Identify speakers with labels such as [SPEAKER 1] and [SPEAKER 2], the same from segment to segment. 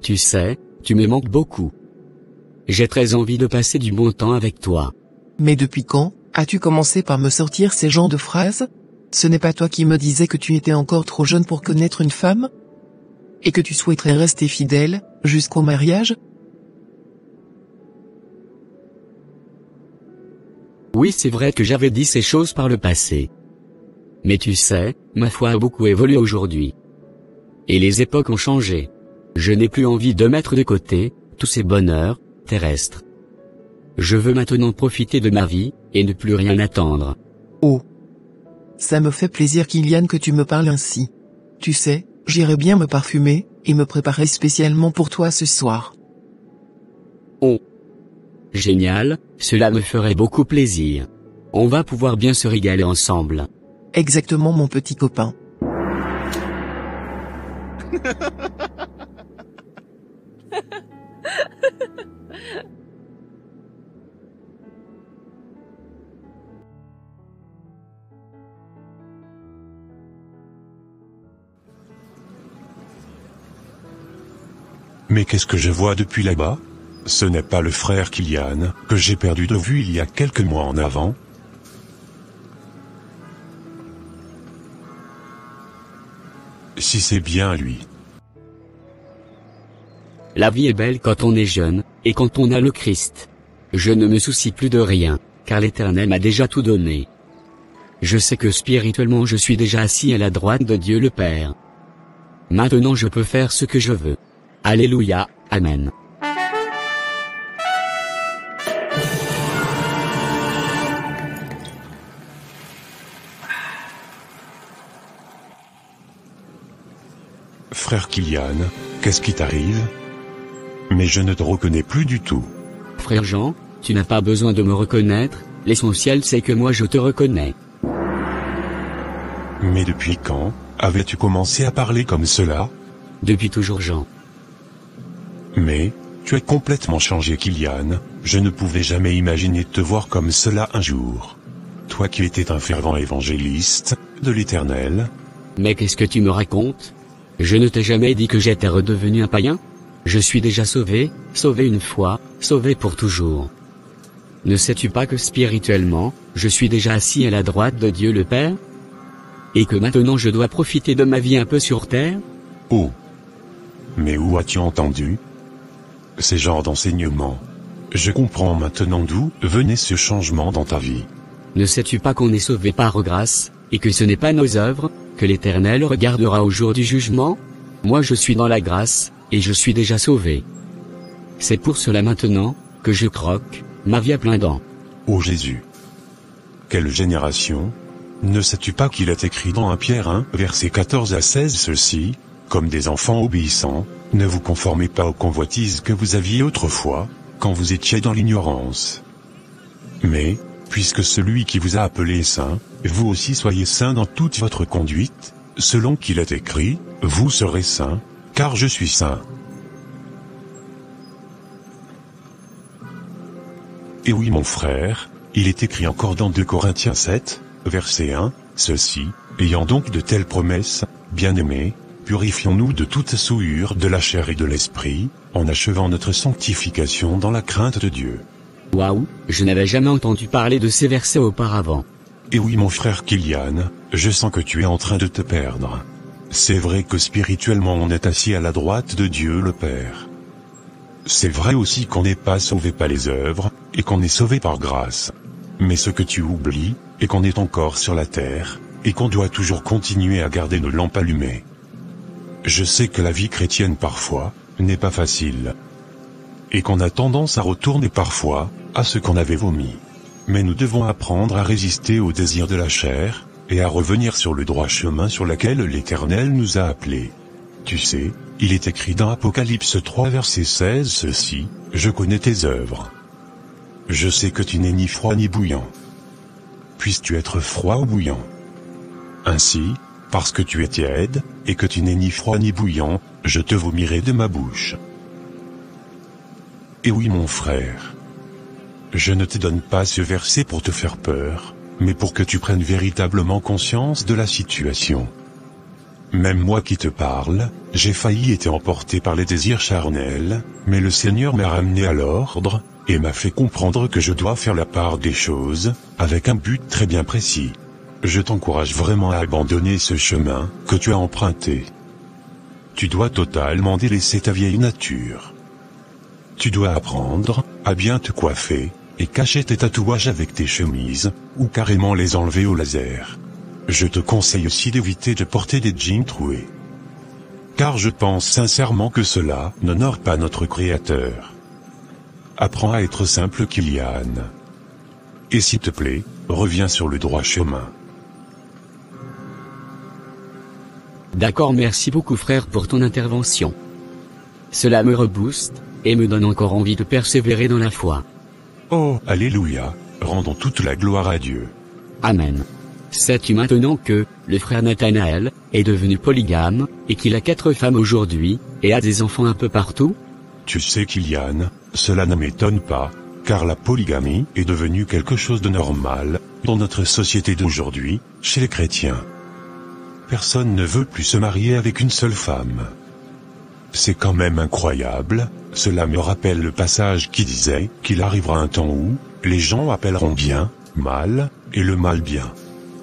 [SPEAKER 1] Tu sais, tu me manques beaucoup. J'ai très envie de passer du bon temps avec toi.
[SPEAKER 2] Mais depuis quand as-tu commencé par me sortir ces genres de phrases? Ce n'est pas toi qui me disais que tu étais encore trop jeune pour connaître une femme? Et que tu souhaiterais rester fidèle, jusqu'au mariage?
[SPEAKER 1] Oui, c'est vrai que j'avais dit ces choses par le passé. Mais tu sais, ma foi a beaucoup évolué aujourd'hui. Et les époques ont changé. Je n'ai plus envie de mettre de côté tous ces bonheurs terrestres. Je veux maintenant profiter de ma vie, et ne plus rien attendre.
[SPEAKER 2] Oh. Ça me fait plaisir, Kylian, que tu me parles ainsi. Tu sais, j'irai bien me parfumer, et me préparer spécialement pour toi ce soir.
[SPEAKER 1] Oh. Génial, cela me ferait beaucoup plaisir. On va pouvoir bien se régaler ensemble.
[SPEAKER 2] Exactement, mon petit copain.
[SPEAKER 3] Mais qu'est-ce que je vois depuis là-bas? Ce n'est pas le frère Kylian, que j'ai perdu de vue il y a quelques mois en avant? Si c'est bien lui.
[SPEAKER 1] La vie est belle quand on est jeune, et quand on a le Christ. Je ne me soucie plus de rien, car l'Éternel m'a déjà tout donné. Je sais que spirituellement je suis déjà assis à la droite de Dieu le Père. Maintenant je peux faire ce que je veux. Alléluia, Amen.
[SPEAKER 3] Frère Kylian, qu'est-ce qui t'arrive? Mais je ne te reconnais plus du tout.
[SPEAKER 1] Frère Jean, tu n'as pas besoin de me reconnaître, l'essentiel c'est que moi je te reconnais.
[SPEAKER 3] Mais depuis quand avais-tu commencé à parler comme cela?
[SPEAKER 1] Depuis toujours Jean.
[SPEAKER 3] Mais, tu as complètement changé Kylian, je ne pouvais jamais imaginer te voir comme cela un jour. Toi qui étais un fervent évangéliste, de l'Éternel.
[SPEAKER 1] Mais qu'est-ce que tu me racontes? Je ne t'ai jamais dit que j'étais redevenu un païen? Je suis déjà sauvé, sauvé une fois, sauvé pour toujours. Ne sais-tu pas que spirituellement, je suis déjà assis à la droite de Dieu le Père? Et que maintenant je dois profiter de ma vie un peu sur terre?
[SPEAKER 3] Oh! Mais où as-tu entendu ces genres d'enseignements? Je comprends maintenant d'où venait ce changement dans ta vie.
[SPEAKER 1] Ne sais-tu pas qu'on est sauvé par grâce, et que ce n'est pas nos œuvres, que l'Éternel regardera au jour du jugement? Moi je suis dans la grâce, et je suis déjà sauvé. C'est pour cela maintenant, que je croque ma vie à plein dents.
[SPEAKER 3] Ô Jésus! Quelle génération! Ne sais-tu pas qu'il est écrit dans 1 Pierre 1, versets 14 à 16 ceci, comme des enfants obéissants, ne vous conformez pas aux convoitises que vous aviez autrefois, quand vous étiez dans l'ignorance. Mais, puisque celui qui vous a appelé est saint, vous aussi soyez saints dans toute votre conduite, selon qu'il est écrit, vous serez saints, car je suis saint. Et oui mon frère, il est écrit encore dans 2 Corinthiens 7, verset 1, ceci, ayant donc de telles promesses, bien-aimés, purifions-nous de toute souillure de la chair et de l'esprit, en achevant notre sanctification dans la crainte de Dieu.
[SPEAKER 1] Waouh, je n'avais jamais entendu parler de ces versets auparavant.
[SPEAKER 3] Et oui mon frère Kylian, je sens que tu es en train de te perdre. C'est vrai que spirituellement on est assis à la droite de Dieu le Père. C'est vrai aussi qu'on n'est pas sauvé par les œuvres, et qu'on est sauvé par grâce. Mais ce que tu oublies, est qu'on est encore sur la terre, et qu'on doit toujours continuer à garder nos lampes allumées. Je sais que la vie chrétienne parfois, n'est pas facile. Et qu'on a tendance à retourner parfois, à ce qu'on avait vomi. Mais nous devons apprendre à résister aux désirs de la chair, et à revenir sur le droit chemin sur lequel l'Éternel nous a appelés. Tu sais, il est écrit dans Apocalypse 3 verset 16 ceci, je connais tes œuvres. Je sais que tu n'es ni froid ni bouillant. Puisses-tu être froid ou bouillant? Ainsi, parce que tu es tiède, et que tu n'es ni froid ni bouillant, je te vomirai de ma bouche. Et oui mon frère, je ne te donne pas ce verset pour te faire peur, mais pour que tu prennes véritablement conscience de la situation. Même moi qui te parle, j'ai failli être emporté par les désirs charnels, mais le Seigneur m'a ramené à l'ordre, et m'a fait comprendre que je dois faire la part des choses, avec un but très bien précis. Je t'encourage vraiment à abandonner ce chemin que tu as emprunté. Tu dois totalement délaisser ta vieille nature. Tu dois apprendre à bien te coiffer, et cacher tes tatouages avec tes chemises, ou carrément les enlever au laser. Je te conseille aussi d'éviter de porter des jeans troués. Car je pense sincèrement que cela n'honore pas notre Créateur. Apprends à être simple, Kylian. Et s'il te plaît, reviens sur le droit chemin.
[SPEAKER 1] D'accord, merci beaucoup frère pour ton intervention. Cela me rebooste, et me donne encore envie de persévérer dans la foi.
[SPEAKER 3] Oh, alléluia, rendons toute la gloire à Dieu.
[SPEAKER 1] Amen. Sais-tu maintenant que, le frère Nathanaël, est devenu polygame, et qu'il a 4 femmes aujourd'hui, et a des enfants un peu partout?
[SPEAKER 3] Tu sais Kylian, cela ne m'étonne pas, car la polygamie est devenue quelque chose de normal, dans notre société d'aujourd'hui, chez les chrétiens. Personne ne veut plus se marier avec une seule femme. C'est quand même incroyable, cela me rappelle le passage qui disait qu'il arrivera un temps où, les gens appelleront bien, mal, et le mal bien.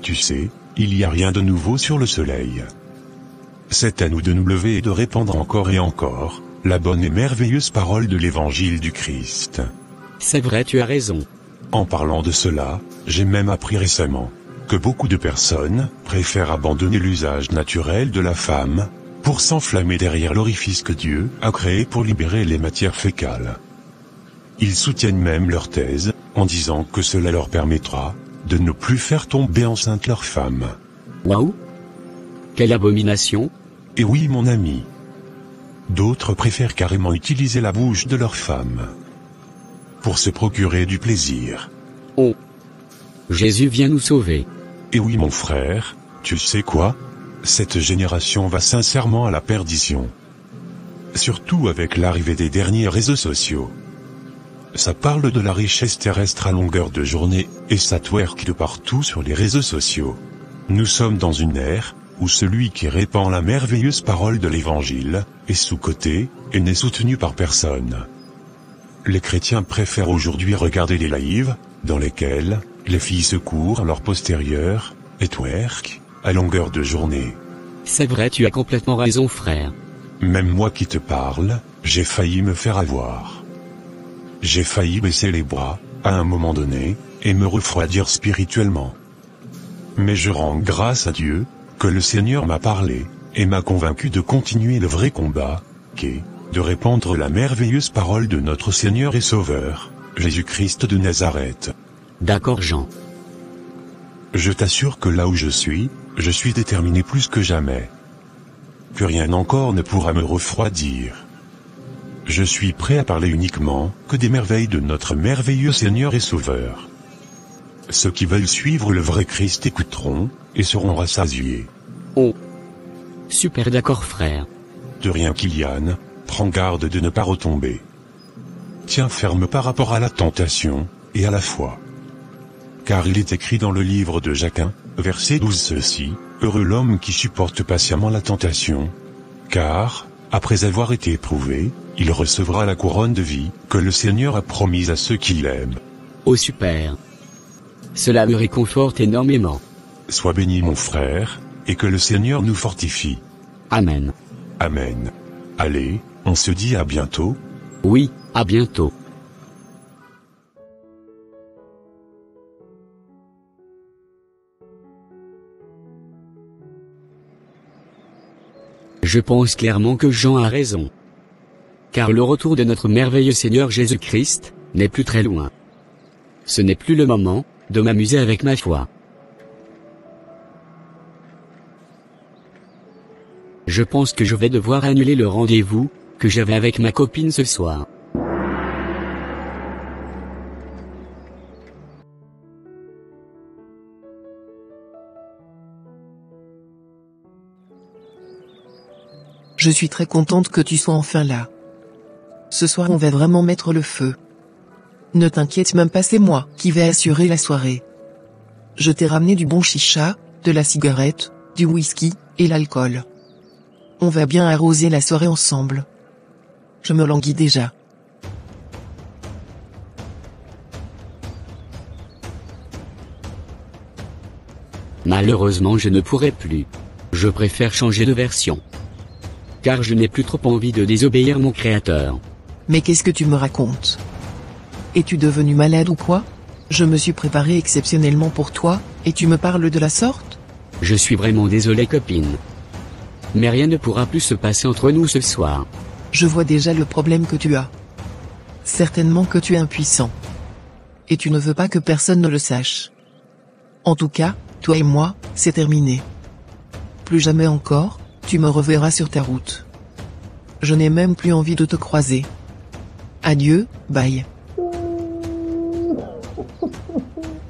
[SPEAKER 3] Tu sais, il n'y a rien de nouveau sur le soleil. C'est à nous de nous lever et de répandre encore et encore, la bonne et merveilleuse parole de l'évangile du Christ.
[SPEAKER 1] C'est vrai, tu as raison.
[SPEAKER 3] En parlant de cela, j'ai même appris récemment que beaucoup de personnes préfèrent abandonner l'usage naturel de la femme, pour s'enflammer derrière l'orifice que Dieu a créé pour libérer les matières fécales. Ils soutiennent même leur thèse, en disant que cela leur permettra de ne plus faire tomber enceinte leur femme.
[SPEAKER 1] Waouh! Quelle abomination!
[SPEAKER 3] Et oui mon ami. D'autres préfèrent carrément utiliser la bouche de leur femme pour se procurer du plaisir.
[SPEAKER 1] Oh! Jésus vient nous sauver.
[SPEAKER 3] Et oui mon frère, tu sais quoi? Cette génération va sincèrement à la perdition. Surtout avec l'arrivée des derniers réseaux sociaux. Ça parle de la richesse terrestre à longueur de journée, et ça twerk de partout sur les réseaux sociaux. Nous sommes dans une ère où celui qui répand la merveilleuse parole de l'Évangile est sous-coté et n'est soutenu par personne. Les chrétiens préfèrent aujourd'hui regarder les lives, dans lesquels les filles se courent leur postérieur, et twerk, à longueur de journée.
[SPEAKER 1] C'est vrai, tu as complètement raison frère.
[SPEAKER 3] Même moi qui te parle, j'ai failli me faire avoir. J'ai failli baisser les bras, à un moment donné, et me refroidir spirituellement. Mais je rends grâce à Dieu, que le Seigneur m'a parlé, et m'a convaincu de continuer le vrai combat, qui est de répandre la merveilleuse parole de notre Seigneur et Sauveur, Jésus-Christ de Nazareth.
[SPEAKER 1] D'accord Jean.
[SPEAKER 3] Je t'assure que là où je suis déterminé plus que jamais. Plus rien encore ne pourra me refroidir. Je suis prêt à parler uniquement que des merveilles de notre merveilleux Seigneur et Sauveur. Ceux qui veulent suivre le vrai Christ écouteront, et seront rassasiés.
[SPEAKER 1] Oh! Super d'accord frère.
[SPEAKER 3] De rien Kylian, prends garde de ne pas retomber. Tiens ferme par rapport à la tentation, et à la foi. Car il est écrit dans le livre de Jacques, verset 12 ceci, « Heureux l'homme qui supporte patiemment la tentation, car, après avoir été éprouvé, il recevra la couronne de vie que le Seigneur a promise à ceux qui l'aiment. »
[SPEAKER 1] Oh super! Cela me réconforte énormément.
[SPEAKER 3] Sois béni mon frère, et que le Seigneur nous fortifie.
[SPEAKER 1] Amen.
[SPEAKER 3] Amen. Allez, on se dit à bientôt.
[SPEAKER 1] Oui, à bientôt. Je pense clairement que Jean a raison. Car le retour de notre merveilleux Seigneur Jésus-Christ n'est plus très loin. Ce n'est plus le moment de m'amuser avec ma foi. Je pense que je vais devoir annuler le rendez-vous que j'avais avec ma copine ce soir.
[SPEAKER 2] Je suis très contente que tu sois enfin là. Ce soir on va vraiment mettre le feu. Ne t'inquiète même pas, c'est moi qui vais assurer la soirée. Je t'ai ramené du bon chicha, de la cigarette, du whisky, et l'alcool. On va bien arroser la soirée ensemble. Je me languis déjà.
[SPEAKER 1] Malheureusement je ne pourrai plus. Je préfère changer de version. Car je n'ai plus trop envie de désobéir mon créateur.
[SPEAKER 2] Mais qu'est-ce que tu me racontes? Es-tu devenu malade ou quoi? Je me suis préparé exceptionnellement pour toi, et tu me parles de la sorte?
[SPEAKER 1] Je suis vraiment désolé copine. Mais rien ne pourra plus se passer entre nous ce soir.
[SPEAKER 2] Je vois déjà le problème que tu as. Certainement que tu es impuissant. Et tu ne veux pas que personne ne le sache. En tout cas, toi et moi, c'est terminé. Plus jamais encore, tu me reverras sur ta route. Je n'ai même plus envie de te croiser. Adieu, bye.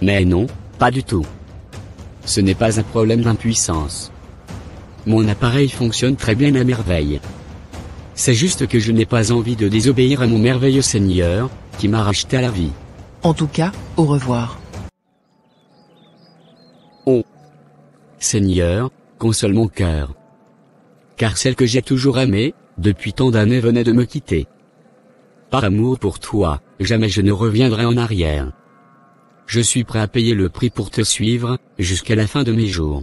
[SPEAKER 1] Mais non, pas du tout. Ce n'est pas un problème d'impuissance. Mon appareil fonctionne très bien à merveille. C'est juste que je n'ai pas envie de désobéir à mon merveilleux Seigneur, qui m'a racheté à la vie.
[SPEAKER 2] En tout cas, au revoir.
[SPEAKER 1] Oh. Seigneur, console mon cœur. Car celle que j'ai toujours aimée, depuis tant d'années venait de me quitter. Par amour pour toi, jamais je ne reviendrai en arrière. Je suis prêt à payer le prix pour te suivre, jusqu'à la fin de mes jours.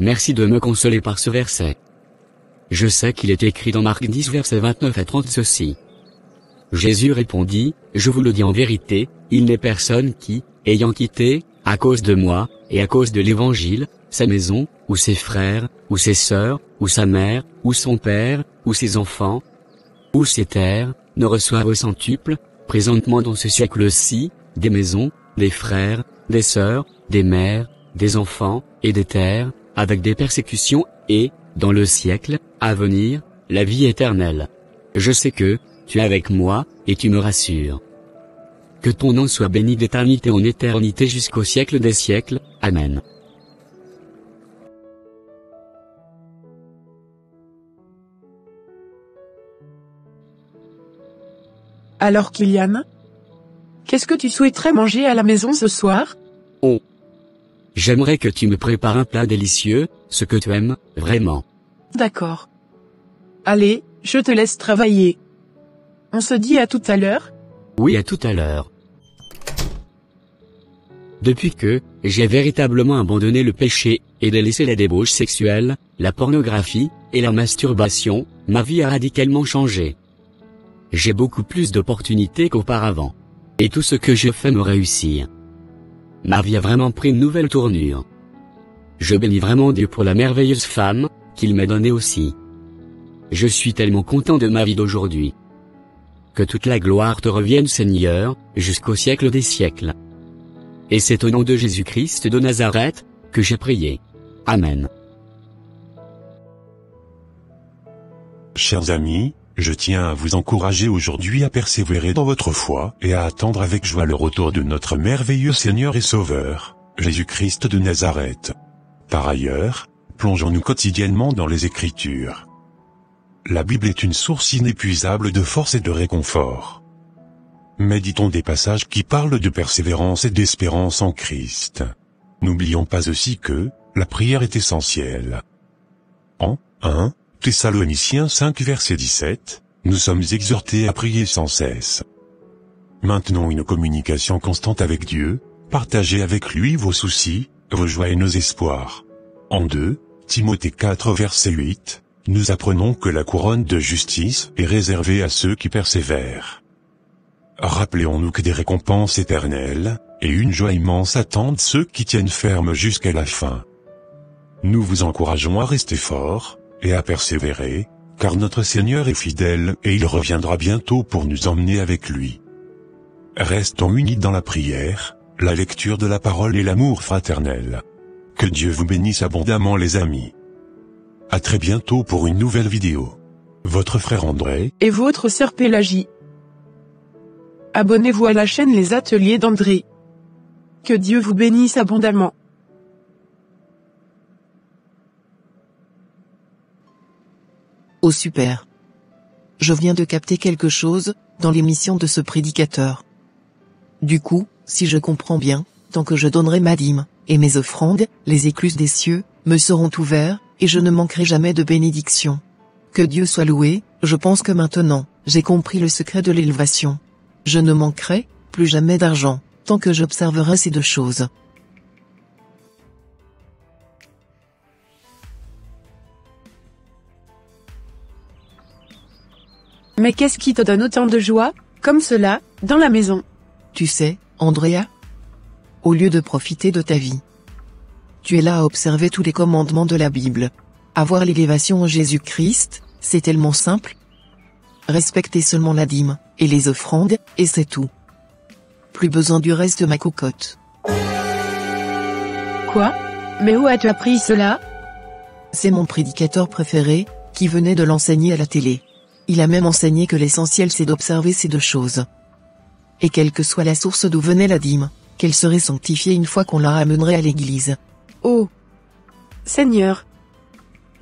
[SPEAKER 1] Merci de me consoler par ce verset. Je sais qu'il est écrit dans Marc 10 versets 29 à 30 ceci. Jésus répondit, je vous le dis en vérité, il n'est personne qui, ayant quitté, à cause de moi, et à cause de l'évangile, sa maison, ou ses frères, ou ses sœurs, ou sa mère, ou son père, ou ses enfants, ou ses terres, ne reçoive au centuple, présentement dans ce siècle-ci, des maisons, des frères, des sœurs, des mères, des enfants, et des terres, avec des persécutions, et, dans le siècle, à venir, la vie éternelle. Je sais que, tu es avec moi, et tu me rassures. Que ton nom soit béni d'éternité en éternité jusqu'au siècle des siècles, Amen.
[SPEAKER 4] Alors Kylian, qu'est-ce que tu souhaiterais manger à la maison ce soir?
[SPEAKER 1] Oh. J'aimerais que tu me prépares un plat délicieux, ce que tu aimes, vraiment.
[SPEAKER 4] D'accord. Allez, je te laisse travailler. On se dit à tout à l'heure?
[SPEAKER 1] Oui, à tout à l'heure. Depuis que, j'ai véritablement abandonné le péché, et délaissé la débauche sexuelle, la pornographie, et la masturbation, ma vie a radicalement changé. J'ai beaucoup plus d'opportunités qu'auparavant. Et tout ce que je fais me réussit. Ma vie a vraiment pris une nouvelle tournure. Je bénis vraiment Dieu pour la merveilleuse femme, qu'il m'a donnée aussi. Je suis tellement content de ma vie d'aujourd'hui. Que toute la gloire te revienne Seigneur, jusqu'au siècle des siècles. Et c'est au nom de Jésus-Christ de Nazareth, que j'ai prié. Amen.
[SPEAKER 3] Chers amis, je tiens à vous encourager aujourd'hui à persévérer dans votre foi et à attendre avec joie le retour de notre merveilleux Seigneur et Sauveur, Jésus-Christ de Nazareth. Par ailleurs, plongeons-nous quotidiennement dans les Écritures. La Bible est une source inépuisable de force et de réconfort. Méditons des passages qui parlent de persévérance et d'espérance en Christ. N'oublions pas aussi que, la prière est essentielle. En 1 Thessaloniciens 5 verset 17, nous sommes exhortés à prier sans cesse. Maintenons une communication constante avec Dieu, partagez avec lui vos soucis, vos joies et nos espoirs. En 2 Timothée 4 verset 8, nous apprenons que la couronne de justice est réservée à ceux qui persévèrent. Rappelons-nous que des récompenses éternelles, et une joie immense attendent ceux qui tiennent ferme jusqu'à la fin. Nous vous encourageons à rester forts, et à persévérer, car notre Seigneur est fidèle et il reviendra bientôt pour nous emmener avec lui. Restons unis dans la prière, la lecture de la parole et l'amour fraternel. Que Dieu vous bénisse abondamment les amis. À très bientôt pour une nouvelle vidéo. Votre frère André
[SPEAKER 4] et votre sœur Pélagie. Abonnez-vous à la chaîne Les Ateliers d'André. Que Dieu vous bénisse abondamment.
[SPEAKER 2] Oh super. Je viens de capter quelque chose, dans l'émission de ce prédicateur. Du coup, si je comprends bien, tant que je donnerai ma dîme, et mes offrandes, les écluses des cieux, me seront ouverts, et je ne manquerai jamais de bénédiction. Que Dieu soit loué, je pense que maintenant, j'ai compris le secret de l'élévation. Je ne manquerai plus jamais d'argent, tant que j'observerai ces deux choses.
[SPEAKER 4] Mais qu'est-ce qui te donne autant de joie, comme cela, dans la maison?
[SPEAKER 2] Tu sais, Andrea, au lieu de profiter de ta vie, tu es là à observer tous les commandements de la Bible. Avoir l'élévation en Jésus-Christ, c'est tellement simple. Respecter seulement la dîme, et les offrandes, et c'est tout. Plus besoin du reste de ma cocotte.
[SPEAKER 4] Quoi? Mais où as-tu appris cela?
[SPEAKER 2] C'est mon prédicateur préféré, qui venait de l'enseigner à la télé. Il a même enseigné que l'essentiel c'est d'observer ces deux choses. Et quelle que soit la source d'où venait la dîme, qu'elle serait sanctifiée une fois qu'on la ramènerait à l'église.
[SPEAKER 4] Oh! Seigneur!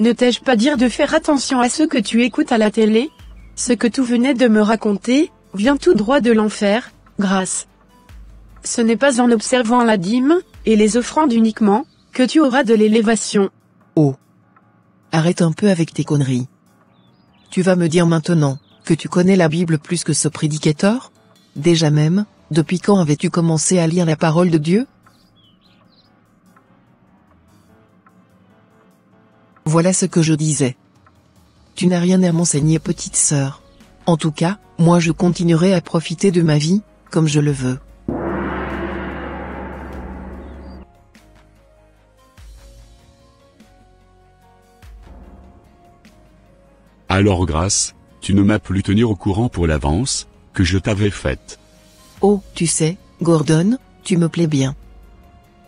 [SPEAKER 4] Ne t'ai-je pas dit de faire attention à ce que tu écoutes à la télé? Ce que tu venais de me raconter, vient tout droit de l'enfer, grâce. Ce n'est pas en observant la dîme, et les offrandes uniquement, que tu auras de l'élévation.
[SPEAKER 2] Oh! Arrête un peu avec tes conneries. Tu vas me dire maintenant, que tu connais la Bible plus que ce prédicateur? Déjà même, depuis quand avais-tu commencé à lire la parole de Dieu? Voilà ce que je disais. Tu n'as rien à m'enseigner, petite sœur. En tout cas, moi je continuerai à profiter de ma vie, comme je le veux.
[SPEAKER 5] Alors Grâce, tu ne m'as plus tenir au courant pour l'avance que je t'avais faite.
[SPEAKER 2] Oh, tu sais, Gordon, tu me plais bien.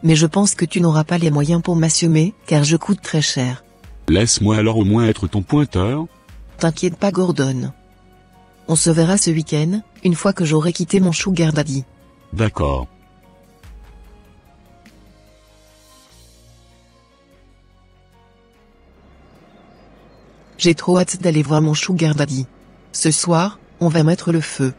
[SPEAKER 2] Mais je pense que tu n'auras pas les moyens pour m'assumer, car je coûte très cher.
[SPEAKER 5] Laisse-moi alors au moins être ton pointeur.
[SPEAKER 2] T'inquiète pas, Gordon. On se verra ce week-end, une fois que j'aurai quitté mon sugar daddy.
[SPEAKER 5] D'accord.
[SPEAKER 2] J'ai trop hâte d'aller voir mon sugar daddy. Ce soir, on va mettre le feu.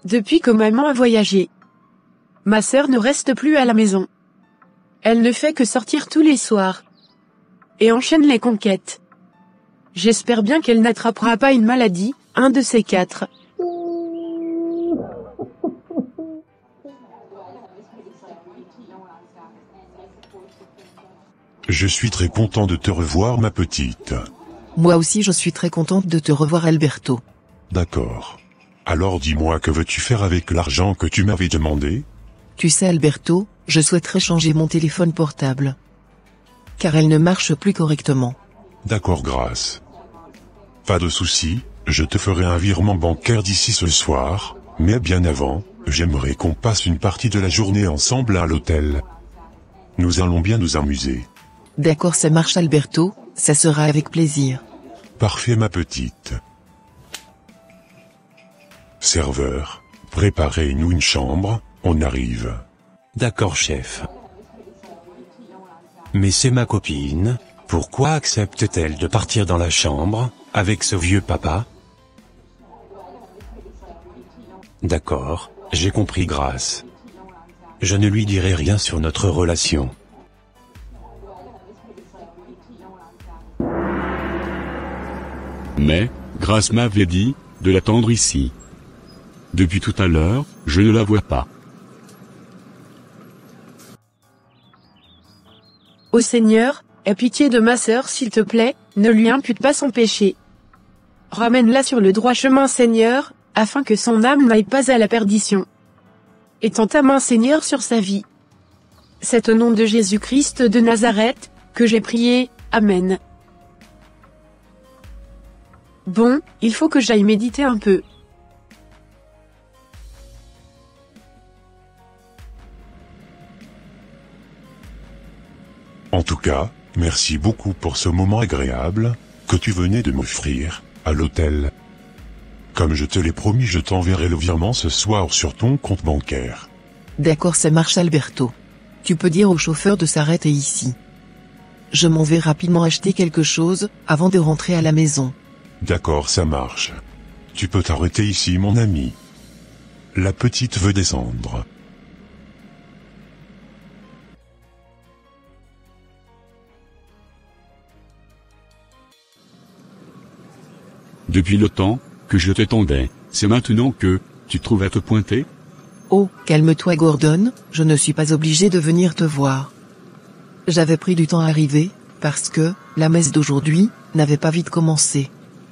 [SPEAKER 4] Depuis que maman a voyagé, ma sœur ne reste plus à la maison. Elle ne fait que sortir tous les soirs. Et enchaîne les conquêtes. J'espère bien qu'elle n'attrapera pas une maladie, un de ces quatre.
[SPEAKER 3] Je suis très content de te revoir, ma petite.
[SPEAKER 2] Moi aussi je suis très contente de te revoir, Alberto.
[SPEAKER 3] D'accord. Alors dis-moi, que veux-tu faire avec l'argent que tu m'avais demandé?
[SPEAKER 2] Tu sais, Alberto, je souhaiterais changer mon téléphone portable. Car elle ne marche plus correctement.
[SPEAKER 3] D'accord, Grâce. Pas de souci, je te ferai un virement bancaire d'ici ce soir, mais bien avant, j'aimerais qu'on passe une partie de la journée ensemble à l'hôtel. Nous allons bien nous amuser.
[SPEAKER 2] D'accord, ça marche, Alberto, ça sera avec plaisir.
[SPEAKER 3] Parfait, ma petite. Serveur, préparez-nous une chambre, on arrive.
[SPEAKER 6] D'accord, chef. Mais c'est ma copine, pourquoi accepte-t-elle de partir dans la chambre, avec ce vieux papa? D'accord, j'ai compris, Grâce. Je ne lui dirai rien sur notre relation.
[SPEAKER 5] Mais, Grâce m'avait dit de l'attendre ici. Depuis tout à l'heure, je ne la vois pas.
[SPEAKER 4] Ô Seigneur, aie pitié de ma sœur s'il te plaît, ne lui impute pas son péché. Ramène-la sur le droit chemin, Seigneur, afin que son âme n'aille pas à la perdition. Étends ta main, Seigneur, sur sa vie. C'est au nom de Jésus-Christ de Nazareth, que j'ai prié, Amen. Bon, il faut que j'aille méditer un peu.
[SPEAKER 3] En tout cas, merci beaucoup pour ce moment agréable, que tu venais de m'offrir, à l'hôtel. Comme je te l'ai promis, je t'enverrai le virement ce soir sur ton compte bancaire.
[SPEAKER 2] D'accord, ça marche, Alberto. Tu peux dire au chauffeur de s'arrêter ici. Je m'en vais rapidement acheter quelque chose, avant de rentrer à la maison.
[SPEAKER 3] D'accord, ça marche. Tu peux t'arrêter ici, mon ami. La petite veut descendre.
[SPEAKER 5] Depuis le temps que je t'attendais, c'est maintenant que tu trouves à te pointer?
[SPEAKER 2] Oh, calme-toi Gordon, je ne suis pas obligé de venir te voir. J'avais pris du temps à arriver, parce que, la messe d'aujourd'hui, n'avait pas vite commencé.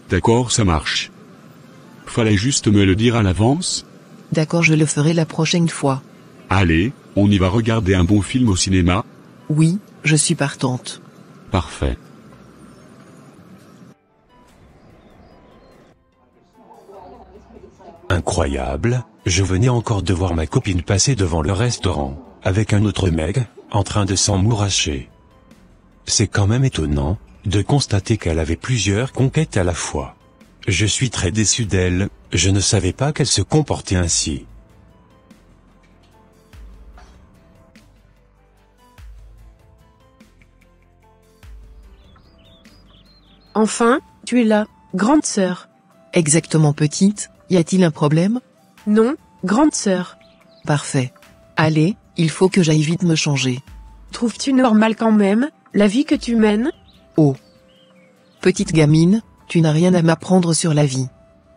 [SPEAKER 5] D'accord, ça marche. Fallait juste me le dire à l'avance.
[SPEAKER 2] D'accord, je le ferai la prochaine fois.
[SPEAKER 5] Allez, on y va regarder un bon film au cinéma?
[SPEAKER 2] Oui, je suis partante.
[SPEAKER 5] Parfait.
[SPEAKER 6] Incroyable, je venais encore de voir ma copine passer devant le restaurant, avec un autre mec, en train de s'emmouracher. C'est quand même étonnant, de constater qu'elle avait plusieurs conquêtes à la fois. Je suis très déçu d'elle, je ne savais pas qu'elle se comportait ainsi.
[SPEAKER 4] Enfin, tu es là, grande sœur.
[SPEAKER 2] Exactement petite, y a-t-il un problème?
[SPEAKER 4] Non, grande sœur.
[SPEAKER 2] Parfait. Allez, il faut que j'aille vite me changer.
[SPEAKER 4] Trouves-tu normal quand même, la vie que tu mènes?
[SPEAKER 2] Oh. Petite gamine, tu n'as rien à m'apprendre sur la vie.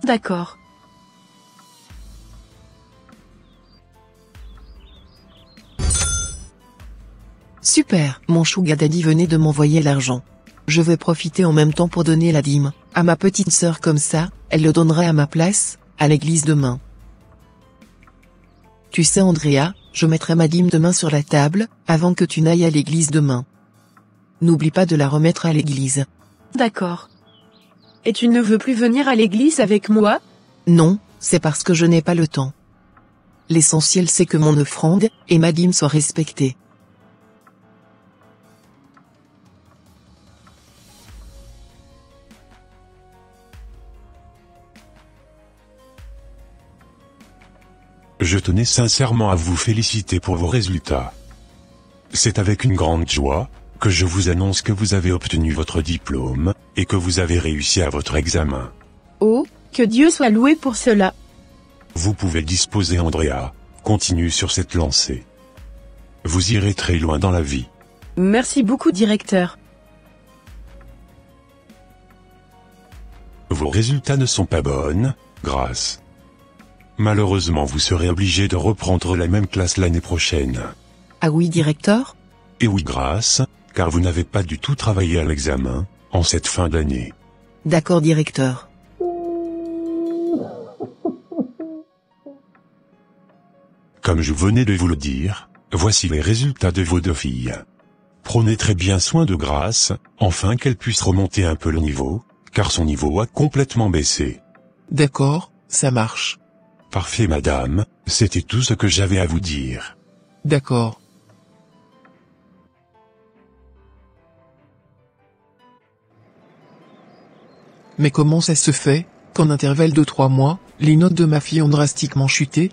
[SPEAKER 4] D'accord.
[SPEAKER 2] Super, mon sugar daddy venait de m'envoyer l'argent. Je vais profiter en même temps pour donner la dîme à ma petite sœur, comme ça, elle le donnera à ma place, à l'église demain. Tu sais Andrea, je mettrai ma dîme demain sur la table, avant que tu n'ailles à l'église demain. N'oublie pas de la remettre à l'église.
[SPEAKER 4] D'accord. Et tu ne veux plus venir à l'église avec moi?
[SPEAKER 2] Non, c'est parce que je n'ai pas le temps. L'essentiel c'est que mon offrande, et ma dîme soient respectées.
[SPEAKER 3] Je tenais sincèrement à vous féliciter pour vos résultats. C'est avec une grande joie que je vous annonce que vous avez obtenu votre diplôme, et que vous avez réussi à votre examen.
[SPEAKER 4] Oh, que Dieu soit loué pour cela.
[SPEAKER 3] Vous pouvez disposer Andrea, continue sur cette lancée. Vous irez très loin dans la vie.
[SPEAKER 4] Merci beaucoup directeur.
[SPEAKER 3] Vos résultats ne sont pas bonnes, Grace. Malheureusement vous serez obligé de reprendre la même classe l'année prochaine.
[SPEAKER 2] Ah oui directeur?
[SPEAKER 3] Et oui Grace, car vous n'avez pas du tout travaillé à l'examen, en cette fin d'année.
[SPEAKER 2] D'accord directeur.
[SPEAKER 3] Comme je venais de vous le dire, voici les résultats de vos deux filles. Prenez très bien soin de Grace, afin qu'elle puisse remonter un peu le niveau, car son niveau a complètement baissé.
[SPEAKER 2] D'accord, ça marche.
[SPEAKER 3] Parfait madame, c'était tout ce que j'avais à vous dire.
[SPEAKER 2] D'accord. Mais comment ça se fait, qu'en intervalle de 3 mois, les notes de ma fille ont drastiquement chuté?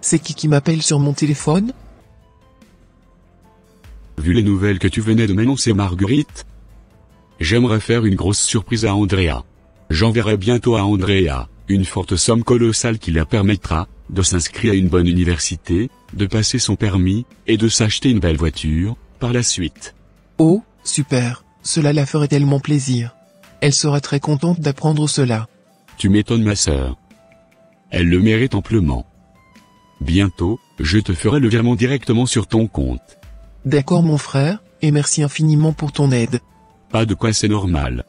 [SPEAKER 2] C'est qui m'appelle sur mon téléphone?
[SPEAKER 5] Vu les nouvelles que tu venais de m'annoncer Marguerite, j'aimerais faire une grosse surprise à Andrea. J'enverrai bientôt à Andrea une forte somme colossale qui la permettra de s'inscrire à une bonne université, de passer son permis, et de s'acheter une belle voiture, par la suite.
[SPEAKER 2] Oh, super, cela la ferait tellement plaisir. Elle sera très contente d'apprendre cela.
[SPEAKER 5] Tu m'étonnes ma sœur. Elle le mérite amplement. Bientôt, je te ferai le virement directement sur ton compte.
[SPEAKER 2] D'accord mon frère, et merci infiniment pour ton aide.
[SPEAKER 5] Pas de quoi, c'est normal.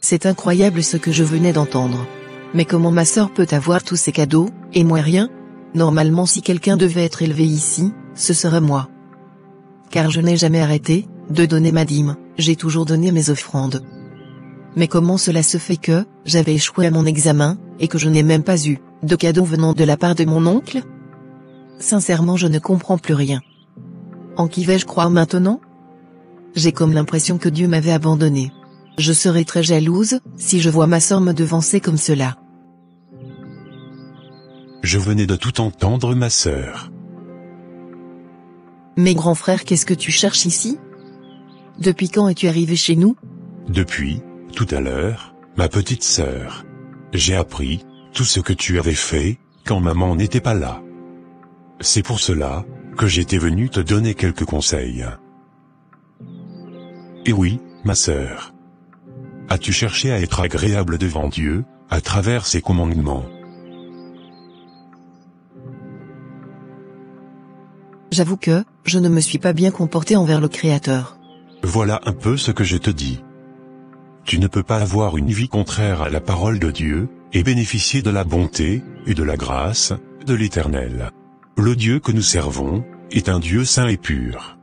[SPEAKER 2] C'est incroyable ce que je venais d'entendre. Mais comment ma sœur peut avoir tous ces cadeaux, et moi rien? Normalement si quelqu'un devait être élevé ici, ce serait moi. Car je n'ai jamais arrêté de donner ma dîme, j'ai toujours donné mes offrandes. Mais comment cela se fait que j'avais échoué à mon examen, et que je n'ai même pas eu de cadeaux venant de la part de mon oncle? Sincèrement je ne comprends plus rien. En qui vais-je croire maintenant? J'ai comme l'impression que Dieu m'avait abandonné. Je serai très jalouse, si je vois ma sœur me devancer comme cela.
[SPEAKER 3] Je venais de tout entendre ma sœur.
[SPEAKER 2] Mais grand frère, qu'est-ce que tu cherches ici? Depuis quand es-tu arrivé chez nous?
[SPEAKER 3] Depuis, tout à l'heure, ma petite sœur. J'ai appris tout ce que tu avais fait, quand maman n'était pas là. C'est pour cela que j'étais venu te donner quelques conseils. Et oui, ma sœur. As-tu cherché à être agréable devant Dieu, à travers ses commandements?
[SPEAKER 2] J'avoue que, je ne me suis pas bien comporté envers le Créateur.
[SPEAKER 3] Voilà un peu ce que je te dis. Tu ne peux pas avoir une vie contraire à la parole de Dieu, et bénéficier de la bonté, et de la grâce, de l'Éternel. Le Dieu que nous servons, est un Dieu saint et pur.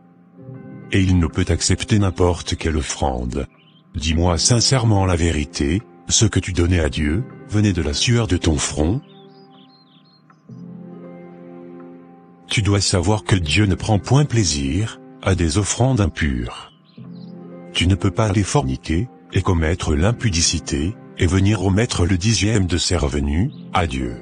[SPEAKER 3] Et il ne peut accepter n'importe quelle offrande. Dis-moi sincèrement la vérité, ce que tu donnais à Dieu, venait de la sueur de ton front? Tu dois savoir que Dieu ne prend point plaisir à des offrandes impures. Tu ne peux pas aller forniquer, et commettre l'impudicité, et venir remettre le 10e de ses revenus, à Dieu.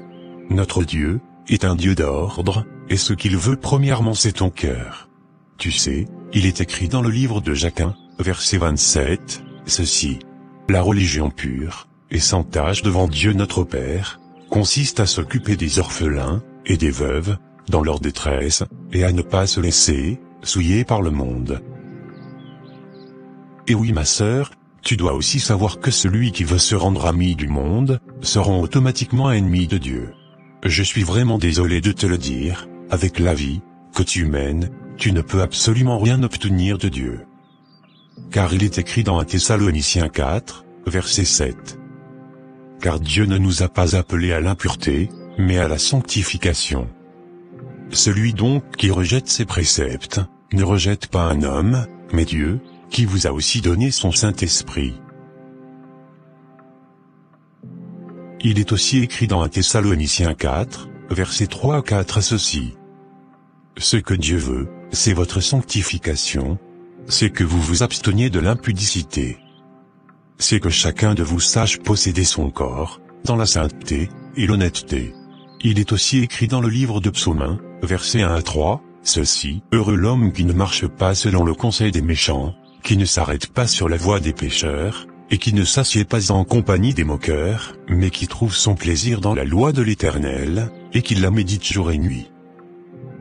[SPEAKER 3] Notre Dieu, est un Dieu d'ordre, et ce qu'il veut premièrement c'est ton cœur. Tu sais, il est écrit dans le livre de Jacques, verset 27, ceci. La religion pure, et sans tache devant Dieu notre Père, consiste à s'occuper des orphelins, et des veuves, dans leur détresse, et à ne pas se laisser souiller par le monde. Et oui ma sœur, tu dois aussi savoir que celui qui veut se rendre ami du monde, se rend automatiquement ennemi de Dieu. Je suis vraiment désolé de te le dire, avec la vie que tu mènes, tu ne peux absolument rien obtenir de Dieu. Car il est écrit dans 1 Thessaloniciens 4, verset 7. Car Dieu ne nous a pas appelés à l'impureté, mais à la sanctification. Celui donc qui rejette ses préceptes, ne rejette pas un homme, mais Dieu, qui vous a aussi donné son Saint-Esprit. Il est aussi écrit dans 1 Thessaloniciens 4, versets 3 à 4 ceci. Ce que Dieu veut, c'est votre sanctification, c'est que vous vous absteniez de l'impudicité. C'est que chacun de vous sache posséder son corps, dans la sainteté, et l'honnêteté. Il est aussi écrit dans le livre de Psaumes, versets 1 à 3, ceci. Heureux l'homme qui ne marche pas selon le conseil des méchants, qui ne s'arrête pas sur la voie des pécheurs, et qui ne s'assied pas en compagnie des moqueurs, mais qui trouve son plaisir dans la loi de l'Éternel, et qui la médite jour et nuit.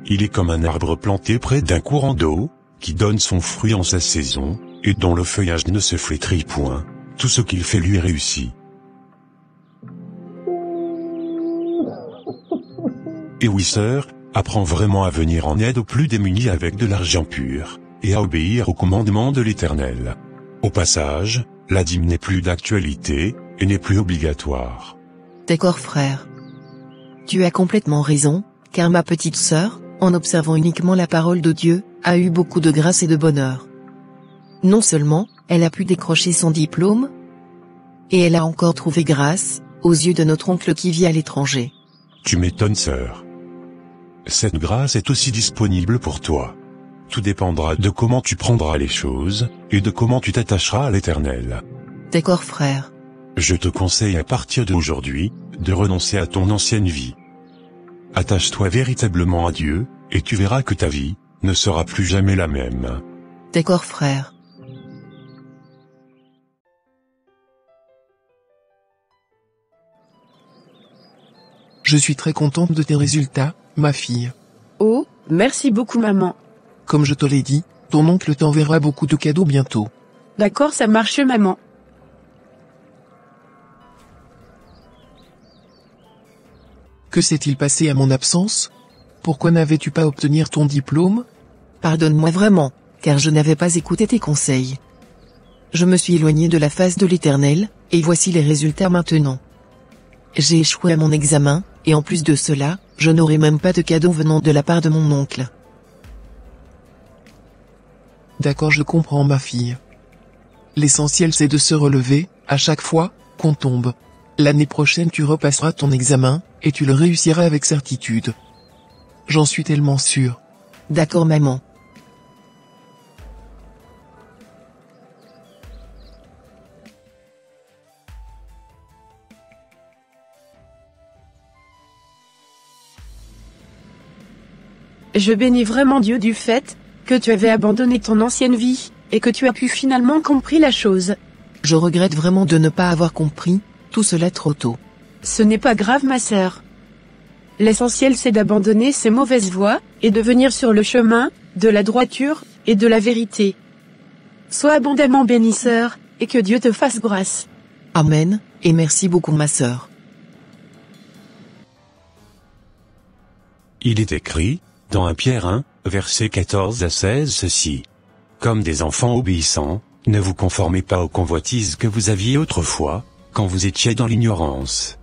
[SPEAKER 3] Il est comme un arbre planté près d'un courant d'eau, qui donne son fruit en sa saison, et dont le feuillage ne se flétrit point, tout ce qu'il fait lui réussit. Et oui sœur, apprends vraiment à venir en aide aux plus démunis avec de l'argent pur, et à obéir aux commandements de l'Éternel. Au passage, la dîme n'est plus d'actualité, et n'est plus obligatoire.
[SPEAKER 2] D'accord frère. Tu as complètement raison, car ma petite sœur, en observant uniquement la parole de Dieu, a eu beaucoup de grâce et de bonheur. Non seulement, elle a pu décrocher son diplôme, et elle a encore trouvé grâce, aux yeux de notre oncle qui vit à l'étranger.
[SPEAKER 3] Tu m'étonnes sœur. Cette grâce est aussi disponible pour toi. Tout dépendra de comment tu prendras les choses, et de comment tu t'attacheras à l'Éternel.
[SPEAKER 2] D'accord frère.
[SPEAKER 3] Je te conseille à partir d'aujourd'hui, de renoncer à ton ancienne vie. Attache-toi véritablement à Dieu, et tu verras que ta vie ne sera plus jamais la même.
[SPEAKER 2] D'accord frère. Je suis très contente de tes résultats, ma fille.
[SPEAKER 4] Oh, merci beaucoup maman.
[SPEAKER 2] Comme je te l'ai dit, ton oncle t'enverra beaucoup de cadeaux bientôt.
[SPEAKER 4] D'accord, ça marche maman.
[SPEAKER 2] Que s'est-il passé à mon absence? Pourquoi n'avais-tu pas obtenu ton diplôme? Pardonne-moi vraiment, car je n'avais pas écouté tes conseils. Je me suis éloigné de la face de l'Éternel, et voici les résultats maintenant. J'ai échoué à mon examen, et en plus de cela, je n'aurai même pas de cadeau venant de la part de mon oncle. D'accord, je comprends ma fille. L'essentiel c'est de se relever, à chaque fois qu'on tombe. L'année prochaine tu repasseras ton examen, et tu le réussiras avec certitude. J'en suis tellement sûr. D'accord maman.
[SPEAKER 4] Je bénis vraiment Dieu du fait que tu avais abandonné ton ancienne vie, et que tu as pu finalement compris la chose.
[SPEAKER 2] Je regrette vraiment de ne pas avoir compris tout cela trop tôt.
[SPEAKER 4] Ce n'est pas grave ma sœur. L'essentiel c'est d'abandonner ces mauvaises voies, et de venir sur le chemin, de la droiture, et de la vérité. Sois abondamment bénie sœur, et que Dieu te fasse grâce.
[SPEAKER 2] Amen, et merci beaucoup ma sœur.
[SPEAKER 6] Il est écrit, dans 1 Pierre 1, versets 14 à 16 ceci. Comme des enfants obéissants, ne vous conformez pas aux convoitises que vous aviez autrefois, quand vous étiez dans l'ignorance.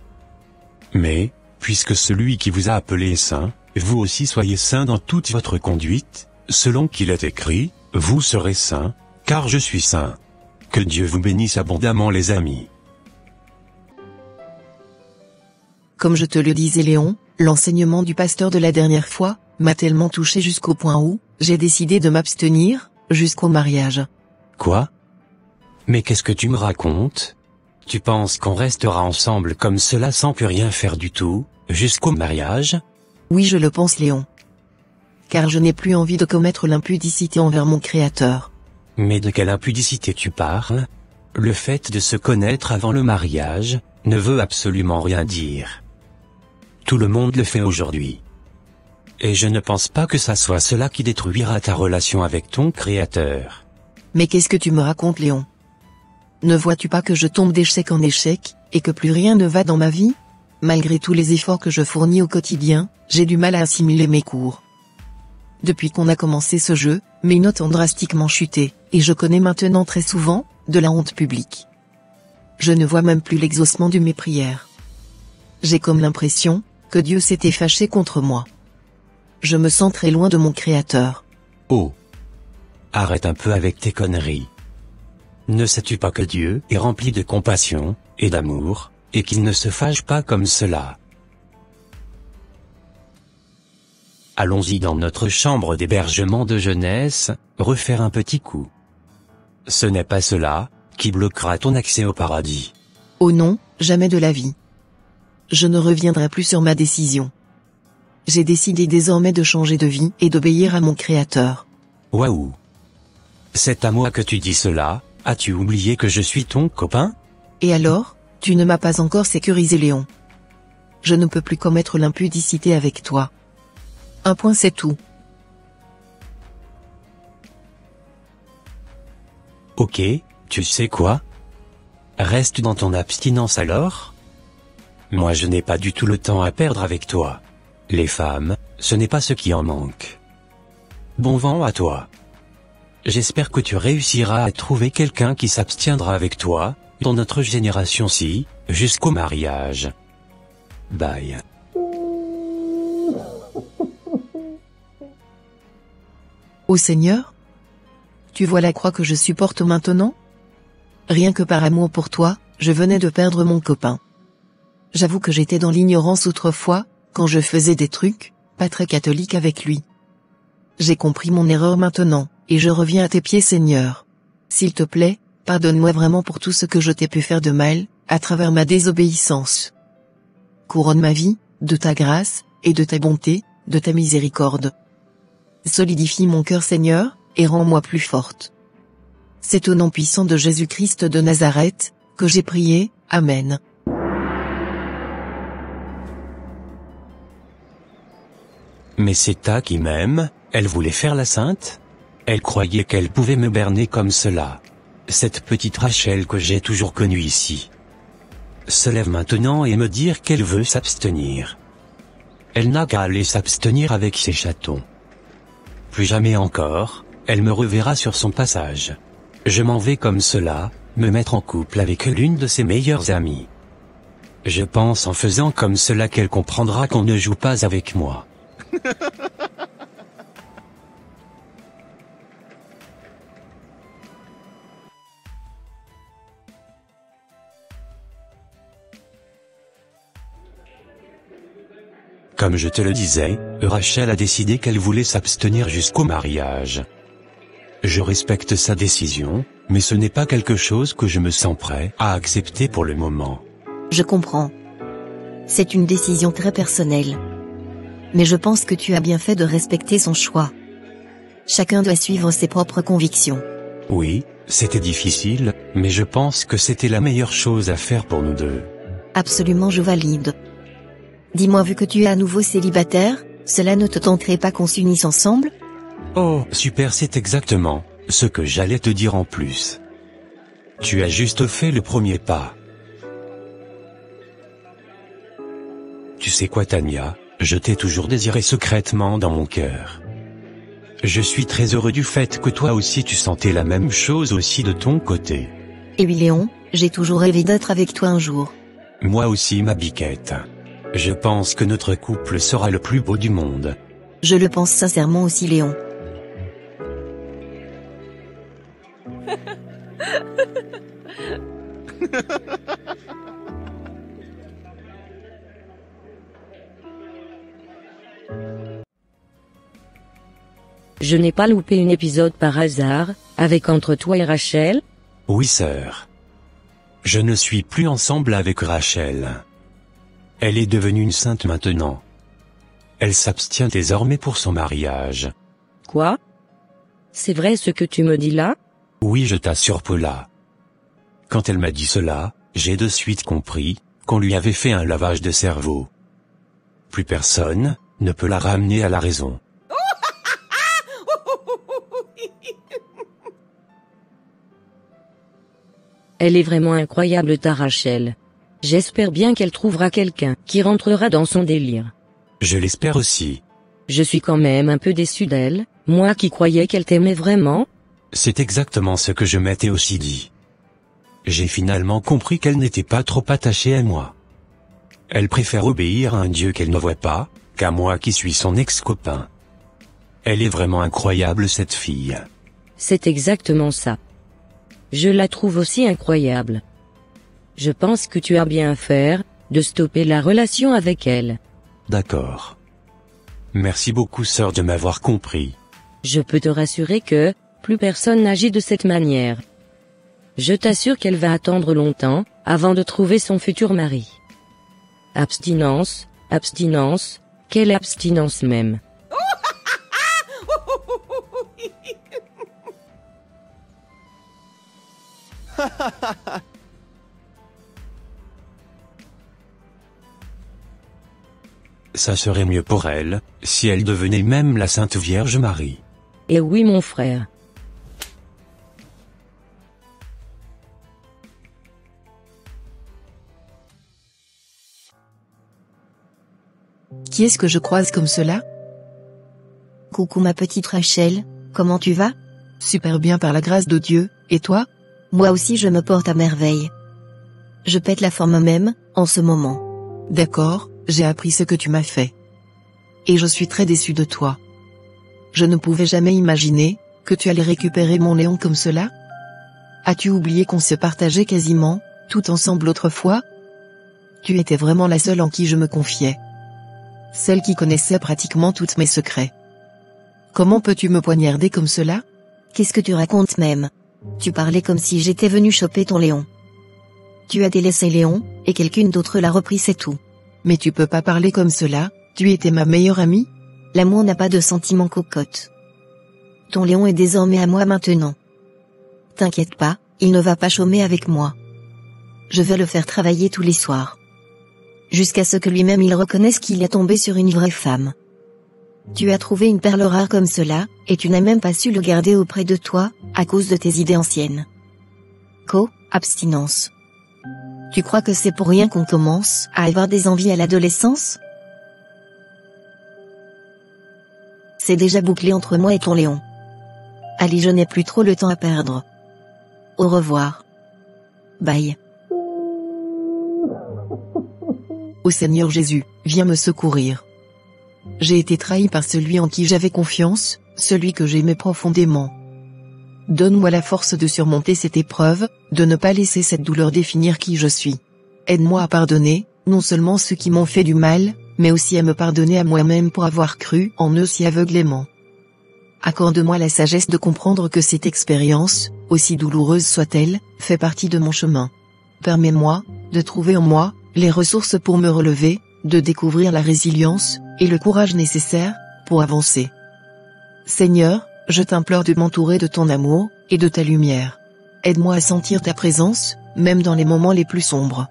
[SPEAKER 6] Mais, puisque celui qui vous a appelé est saint, vous aussi soyez saints dans toute votre conduite, selon qu'il est écrit, vous serez saints, car je suis saint. Que Dieu vous bénisse abondamment les amis.
[SPEAKER 2] Comme je te le disais Léon, l'enseignement du pasteur de la dernière fois, m'a tellement touché jusqu'au point où, j'ai décidé de m'abstenir, jusqu'au mariage.
[SPEAKER 6] Quoi? Mais qu'est-ce que tu me racontes? Tu penses qu'on restera ensemble comme cela sans plus rien faire du tout, jusqu'au mariage?
[SPEAKER 2] Oui je le pense Léon. Car je n'ai plus envie de commettre l'impudicité envers mon Créateur.
[SPEAKER 6] Mais de quelle impudicité tu parles? Le fait de se connaître avant le mariage, ne veut absolument rien dire. Tout le monde le fait aujourd'hui. Et je ne pense pas que ça soit cela qui détruira ta relation avec ton Créateur.
[SPEAKER 2] Mais qu'est-ce que tu me racontes Léon? Ne vois-tu pas que je tombe d'échec en échec, et que plus rien ne va dans ma vie? Malgré tous les efforts que je fournis au quotidien, j'ai du mal à assimiler mes cours. Depuis qu'on a commencé ce jeu, mes notes ont drastiquement chuté, et je connais maintenant très souvent, de la honte publique. Je ne vois même plus l'exaucement de mes prières. J'ai comme l'impression, que Dieu s'était fâché contre moi. Je me sens très loin de mon Créateur.
[SPEAKER 6] Oh! Arrête un peu avec tes conneries. Ne sais-tu pas que Dieu est rempli de compassion, et d'amour, et qu'il ne se fâche pas comme cela? Allons-y dans notre chambre d'hébergement de jeunesse, refaire un petit coup. Ce n'est pas cela, qui bloquera ton accès au paradis.
[SPEAKER 2] Oh non, jamais de la vie. Je ne reviendrai plus sur ma décision. J'ai décidé désormais de changer de vie et d'obéir à mon Créateur.
[SPEAKER 6] Waouh! C'est à moi que tu dis cela, as-tu oublié que je suis ton copain?
[SPEAKER 2] Et alors, tu ne m'as pas encore sécurisé Léon. Je ne peux plus commettre l'impudicité avec toi. Un point c'est tout.
[SPEAKER 6] Ok, tu sais quoi? Reste dans ton abstinence alors? Moi je n'ai pas du tout le temps à perdre avec toi. Les femmes, ce n'est pas ce qui en manque. Bon vent à toi. J'espère que tu réussiras à trouver quelqu'un qui s'abstiendra avec toi, dans notre génération-ci, jusqu'au mariage. Bye.
[SPEAKER 2] Ô Seigneur, tu vois la croix que je supporte maintenant? Rien que par amour pour toi, je venais de perdre mon copain. J'avoue que j'étais dans l'ignorance autrefois, quand je faisais des trucs, pas très catholiques avec lui. J'ai compris mon erreur maintenant, et je reviens à tes pieds Seigneur. S'il te plaît, pardonne-moi vraiment pour tout ce que je t'ai pu faire de mal, à travers ma désobéissance. Couronne ma vie, de ta grâce, et de ta bonté, de ta miséricorde. Solidifie mon cœur Seigneur, et rends-moi plus forte. C'est au nom puissant de Jésus-Christ de Nazareth, que j'ai prié, Amen.
[SPEAKER 6] Mais c'est ta qui m'aime, elle voulait faire la sainte? Elle croyait qu'elle pouvait me berner comme cela. Cette petite Rachel que j'ai toujours connue ici se lève maintenant et me dire qu'elle veut s'abstenir. Elle n'a qu'à aller s'abstenir avec ses chatons. Plus jamais encore, elle me reverra sur son passage. Je m'en vais comme cela, me mettre en couple avec l'une de ses meilleures amies. Je pense en faisant comme cela qu'elle comprendra qu'on ne joue pas avec moi. Comme je te le disais, Rachel a décidé qu'elle voulait s'abstenir jusqu'au mariage. Je respecte sa décision, mais ce n'est pas quelque chose que je me sens prêt à accepter pour le moment.
[SPEAKER 7] Je comprends. C'est une décision très personnelle. Mais je pense que tu as bien fait de respecter son choix. Chacun doit suivre ses propres convictions.
[SPEAKER 6] Oui, c'était difficile, mais je pense que c'était la meilleure chose à faire pour nous deux.
[SPEAKER 7] Absolument, je valide. Dis-moi, vu que tu es à nouveau célibataire, Cela ne te tenterait pas qu'on s'unisse ensemble?
[SPEAKER 6] Oh, super, c'est exactement ce que j'allais te dire en plus. Tu as juste fait le premier pas. Tu sais quoi, Tania, je t'ai toujours désiré secrètement dans mon cœur. Je suis très heureux du fait que toi aussi tu sentais la même chose aussi de ton côté.
[SPEAKER 7] Et oui Léon, j'ai toujours rêvé d'être avec toi un jour.
[SPEAKER 6] Moi aussi ma biquette. Je pense que notre couple sera le plus beau du monde.
[SPEAKER 7] Je le pense sincèrement aussi Léon.
[SPEAKER 8] Je n'ai pas loupé un épisode par hasard, avec entre toi et Rachel?
[SPEAKER 6] Oui sœur. Je ne suis plus ensemble avec Rachel. Elle est devenue une sainte maintenant. Elle s'abstient désormais pour son mariage.
[SPEAKER 8] Quoi? C'est vrai ce que tu me dis là?
[SPEAKER 6] Oui, je t'assure Paula. Quand elle m'a dit cela, j'ai de suite compris qu'on lui avait fait un lavage de cerveau. Plus personne ne peut la ramener à la raison.
[SPEAKER 8] Elle est vraiment incroyable ta Rachel. J'espère bien qu'elle trouvera quelqu'un qui rentrera dans son délire.
[SPEAKER 6] Je l'espère aussi.
[SPEAKER 8] Je suis quand même un peu déçu d'elle, moi qui croyais qu'elle t'aimait vraiment.
[SPEAKER 6] C'est exactement ce que je m'étais aussi dit. J'ai finalement compris qu'elle n'était pas trop attachée à moi. Elle préfère obéir à un Dieu qu'elle ne voit pas, qu'à moi qui suis son ex-copain. Elle est vraiment incroyable cette fille.
[SPEAKER 8] C'est exactement ça. Je la trouve aussi incroyable. Je pense que tu as bien à faire, de stopper la relation avec elle.
[SPEAKER 6] D'accord. Merci beaucoup sœur de m'avoir compris.
[SPEAKER 8] Je peux te rassurer que, plus personne n'agit de cette manière. Je t'assure qu'elle va attendre longtemps, avant de trouver son futur mari. Abstinence, abstinence, quelle abstinence même.
[SPEAKER 6] Ça serait mieux pour elle, si elle devenait même la Sainte Vierge Marie.
[SPEAKER 8] Et oui mon frère.
[SPEAKER 2] Qui est-ce que je croise comme cela?
[SPEAKER 7] Coucou ma petite Rachel, comment tu vas?
[SPEAKER 2] Super bien par la grâce de Dieu, et toi?
[SPEAKER 7] Moi aussi je me porte à merveille. Je pète la forme même, en ce moment.
[SPEAKER 2] D'accord, j'ai appris ce que tu m'as fait. Et je suis très déçu de toi. Je ne pouvais jamais imaginer que tu allais récupérer mon Léon comme cela. As-tu oublié qu'on se partageait quasiment, tout ensemble autrefois? Tu étais vraiment la seule en qui je me confiais. Celle qui connaissait pratiquement tous mes secrets. Comment peux-tu me poignarder comme cela?
[SPEAKER 7] Qu'est-ce que tu racontes même? Tu parlais comme si j'étais venu choper ton Léon. Tu as délaissé Léon, et quelqu'un d'autre l'a repris, c'est tout.
[SPEAKER 2] Mais tu peux pas parler comme cela, tu étais ma meilleure amie?
[SPEAKER 7] L'amour n'a pas de sentiment cocotte. Ton Léon est désormais à moi maintenant. T'inquiète pas, il ne va pas chômer avec moi. Je vais le faire travailler tous les soirs. Jusqu'à ce que lui-même il reconnaisse qu'il est tombé sur une vraie femme. Tu as trouvé une perle rare comme cela, et tu n'as même pas su le garder auprès de toi, à cause de tes idées anciennes. Abstinence. Tu crois que c'est pour rien qu'on commence à avoir des envies à l'adolescence? C'est déjà bouclé entre moi et ton Léon. Allez, je n'ai plus trop le temps à perdre. Au revoir. Bye.
[SPEAKER 2] Ô Seigneur Jésus, viens me secourir. J'ai été trahi par celui en qui j'avais confiance, celui que j'aimais profondément. Donne-moi la force de surmonter cette épreuve, de ne pas laisser cette douleur définir qui je suis. Aide-moi à pardonner, non seulement ceux qui m'ont fait du mal, mais aussi à me pardonner à moi-même pour avoir cru en eux si aveuglément. Accorde-moi la sagesse de comprendre que cette expérience, aussi douloureuse soit-elle, fait partie de mon chemin. Permets-moi de trouver en moi les ressources pour me relever, de découvrir la résilience et le courage nécessaires pour avancer. Seigneur, je t'implore de m'entourer de ton amour et de ta lumière. Aide-moi à sentir ta présence, même dans les moments les plus sombres.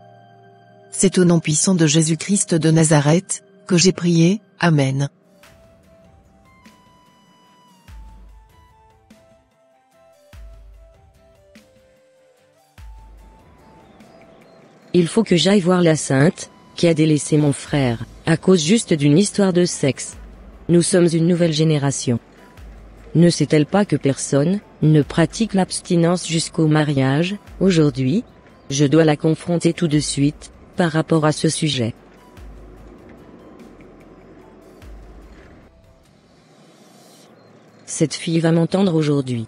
[SPEAKER 2] C'est au nom puissant de Jésus-Christ de Nazareth que j'ai prié. Amen.
[SPEAKER 8] Il faut que j'aille voir la sainte, qui a délaissé mon frère, à cause juste d'une histoire de sexe. Nous sommes une nouvelle génération. Ne sait-elle pas que personne ne pratique l'abstinence jusqu'au mariage, aujourd'hui? Je dois la confronter tout de suite, par rapport à ce sujet. Cette fille va m'entendre aujourd'hui.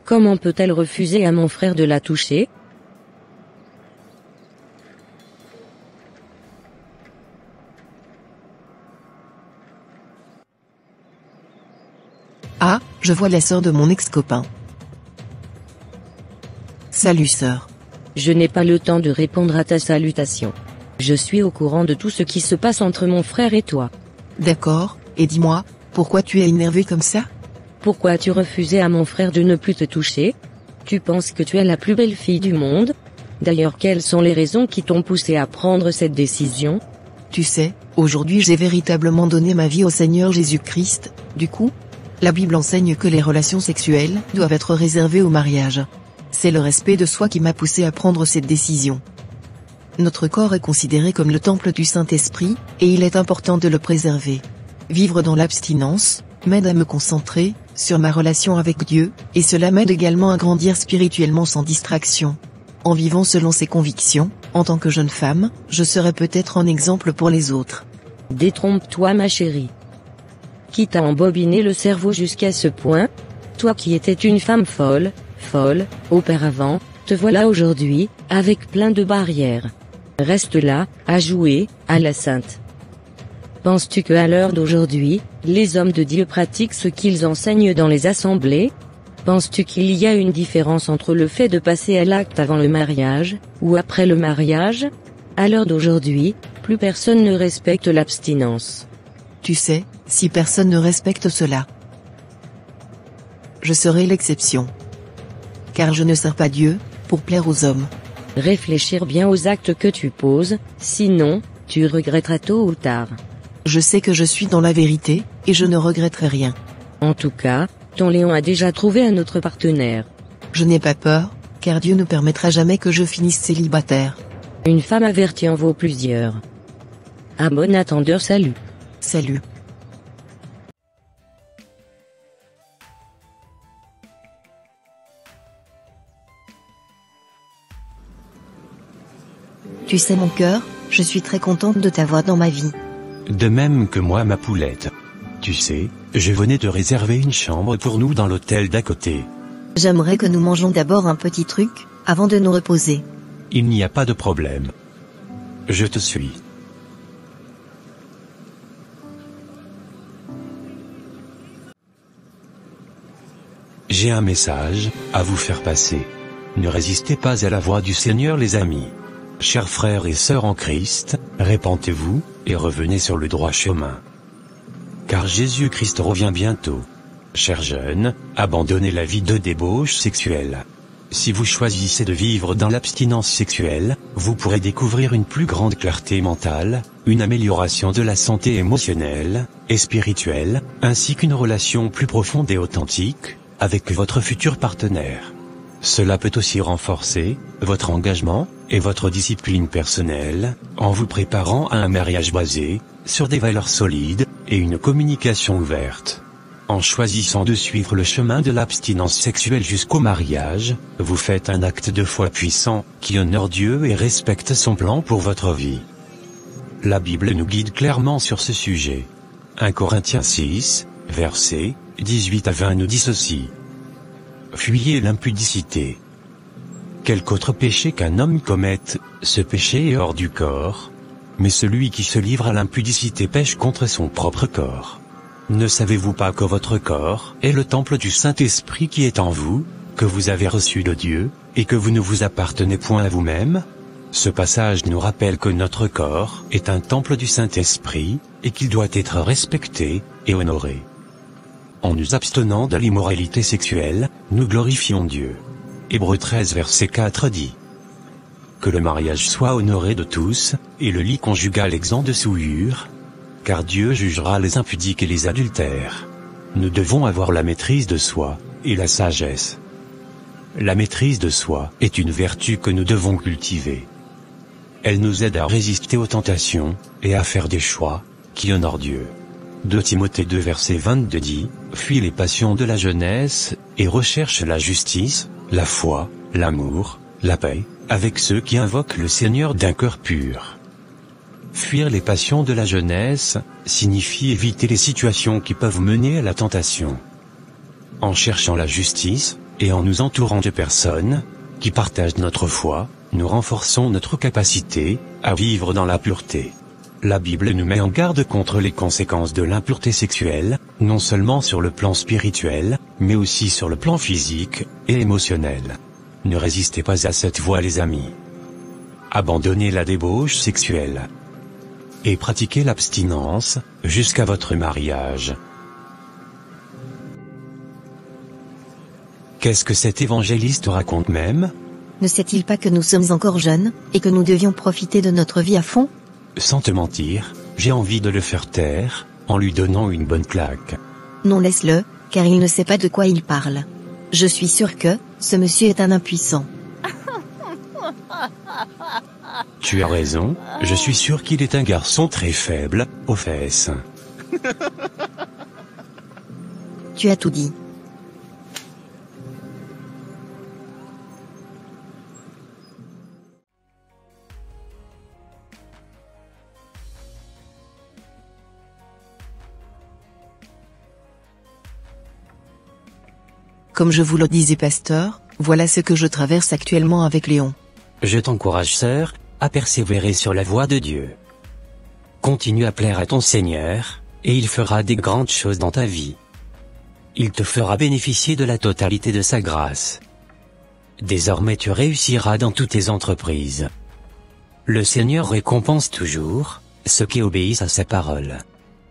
[SPEAKER 8] Comment peut-elle refuser à mon frère de la toucher?
[SPEAKER 2] Ah, je vois la sœur de mon ex-copain. Salut sœur.
[SPEAKER 8] Je n'ai pas le temps de répondre à ta salutation. Je suis au courant de tout ce qui se passe entre mon frère et toi.
[SPEAKER 2] D'accord, et dis-moi, pourquoi tu es énervé comme ça?
[SPEAKER 8] Pourquoi as-tu refusé à mon frère de ne plus te toucher? Tu penses que tu es la plus belle fille du monde? D'ailleurs, quelles sont les raisons qui t'ont poussé à prendre cette décision?
[SPEAKER 2] Tu sais, aujourd'hui j'ai véritablement donné ma vie au Seigneur Jésus-Christ, du coup, la Bible enseigne que les relations sexuelles doivent être réservées au mariage. C'est le respect de soi qui m'a poussé à prendre cette décision. Notre corps est considéré comme le temple du Saint-Esprit, et il est important de le préserver. Vivre dans l'abstinence m'aide à me concentrer sur ma relation avec Dieu, et cela m'aide également à grandir spirituellement sans distraction. En vivant selon ses convictions, en tant que jeune femme, je serai peut-être un exemple pour les autres.
[SPEAKER 8] Détrompe-toi ma chérie. Qui t'a embobiné le cerveau jusqu'à ce point? Toi qui étais une femme folle, auparavant, te voilà aujourd'hui, avec plein de barrières. Reste là, à jouer, à la sainte. Penses-tu que à l'heure d'aujourd'hui, les hommes de Dieu pratiquent ce qu'ils enseignent dans les assemblées? Penses-tu qu'il y a une différence entre le fait de passer à l'acte avant le mariage, ou après le mariage? À l'heure d'aujourd'hui, plus personne ne respecte l'abstinence.
[SPEAKER 2] Tu sais, si personne ne respecte cela, je serai l'exception. Car je ne sers pas Dieu, pour plaire aux hommes.
[SPEAKER 8] Réfléchir bien aux actes que tu poses, sinon, tu regretteras tôt ou tard.
[SPEAKER 2] Je sais que je suis dans la vérité, et je ne regretterai rien.
[SPEAKER 8] En tout cas, ton Léon a déjà trouvé un autre partenaire.
[SPEAKER 2] Je n'ai pas peur, car Dieu ne permettra jamais que je finisse célibataire.
[SPEAKER 8] Une femme avertie en vaut plusieurs. À bon attendeur, salut.
[SPEAKER 2] Salut.
[SPEAKER 7] Tu sais mon cœur, je suis très contente de t'avoir dans ma vie.
[SPEAKER 6] De même que moi ma poulette. Tu sais, je venais de réserver une chambre pour nous dans l'hôtel d'à côté.
[SPEAKER 7] J'aimerais que nous mangions d'abord un petit truc, avant de nous reposer.
[SPEAKER 6] Il n'y a pas de problème. Je te suis. J'ai un message à vous faire passer. Ne résistez pas à la voix du Seigneur les amis. Chers frères et sœurs en Christ, répentez-vous, et revenez sur le droit chemin. Car Jésus-Christ revient bientôt. Chers jeunes, abandonnez la vie de débauche sexuelle. Si vous choisissez de vivre dans l'abstinence sexuelle, vous pourrez découvrir une plus grande clarté mentale, une amélioration de la santé émotionnelle et spirituelle, ainsi qu'une relation plus profonde et authentique avec votre futur partenaire. Cela peut aussi renforcer votre engagement et votre discipline personnelle, en vous préparant à un mariage basé sur des valeurs solides et une communication ouverte. En choisissant de suivre le chemin de l'abstinence sexuelle jusqu'au mariage, vous faites un acte de foi puissant qui honore Dieu et respecte son plan pour votre vie. La Bible nous guide clairement sur ce sujet. 1 Corinthiens 6, versets 18 à 20 nous dit ceci. Fuyez l'impudicité. Quelque autre péché qu'un homme commette, ce péché est hors du corps. Mais celui qui se livre à l'impudicité pêche contre son propre corps. Ne savez-vous pas que votre corps est le temple du Saint-Esprit qui est en vous, que vous avez reçu de Dieu, et que vous ne vous appartenez point à vous-même? Ce passage nous rappelle que notre corps est un temple du Saint-Esprit, et qu'il doit être respecté et honoré. En nous abstenant de l'immoralité sexuelle, nous glorifions Dieu. Hébreux 13 verset 4 dit. Que le mariage soit honoré de tous, et le lit conjugal exempt de souillure, car Dieu jugera les impudiques et les adultères. Nous devons avoir la maîtrise de soi, et la sagesse. La maîtrise de soi est une vertu que nous devons cultiver. Elle nous aide à résister aux tentations, et à faire des choix qui honorent Dieu. 2 Timothée 2 verset 22 dit, « Fuis les passions de la jeunesse, et recherche la justice, la foi, l'amour, la paix, avec ceux qui invoquent le Seigneur d'un cœur pur. » Fuir les passions de la jeunesse signifie éviter les situations qui peuvent mener à la tentation. En cherchant la justice, et en nous entourant de personnes qui partagent notre foi, nous renforçons notre capacité à vivre dans la pureté. La Bible nous met en garde contre les conséquences de l'impureté sexuelle, non seulement sur le plan spirituel, mais aussi sur le plan physique et émotionnel. Ne résistez pas à cette voie les amis. Abandonnez la débauche sexuelle. Et pratiquez l'abstinence jusqu'à votre mariage. Qu'est-ce que cet évangéliste raconte même?
[SPEAKER 7] Ne sait-il pas que nous sommes encore jeunes, et que nous devions profiter de notre vie à fond?
[SPEAKER 6] Sans te mentir, j'ai envie de le faire taire, en lui donnant une bonne claque.
[SPEAKER 7] Non, laisse-le, car il ne sait pas de quoi il parle. Je suis sûr que, ce monsieur est un impuissant.
[SPEAKER 6] Tu as raison, je suis sûr qu'il est un garçon très faible, aux fesses.
[SPEAKER 7] Tu as tout dit. Comme je vous le disais pasteur, voilà ce que je traverse actuellement avec Léon.
[SPEAKER 9] Je t'encourage sœur, à persévérer sur la voie de Dieu. Continue à plaire à ton Seigneur, et il fera des grandes choses dans ta vie. Il te fera bénéficier de la totalité de sa grâce. Désormais tu réussiras dans toutes tes entreprises. Le Seigneur récompense toujours ceux qui obéissent à sa parole.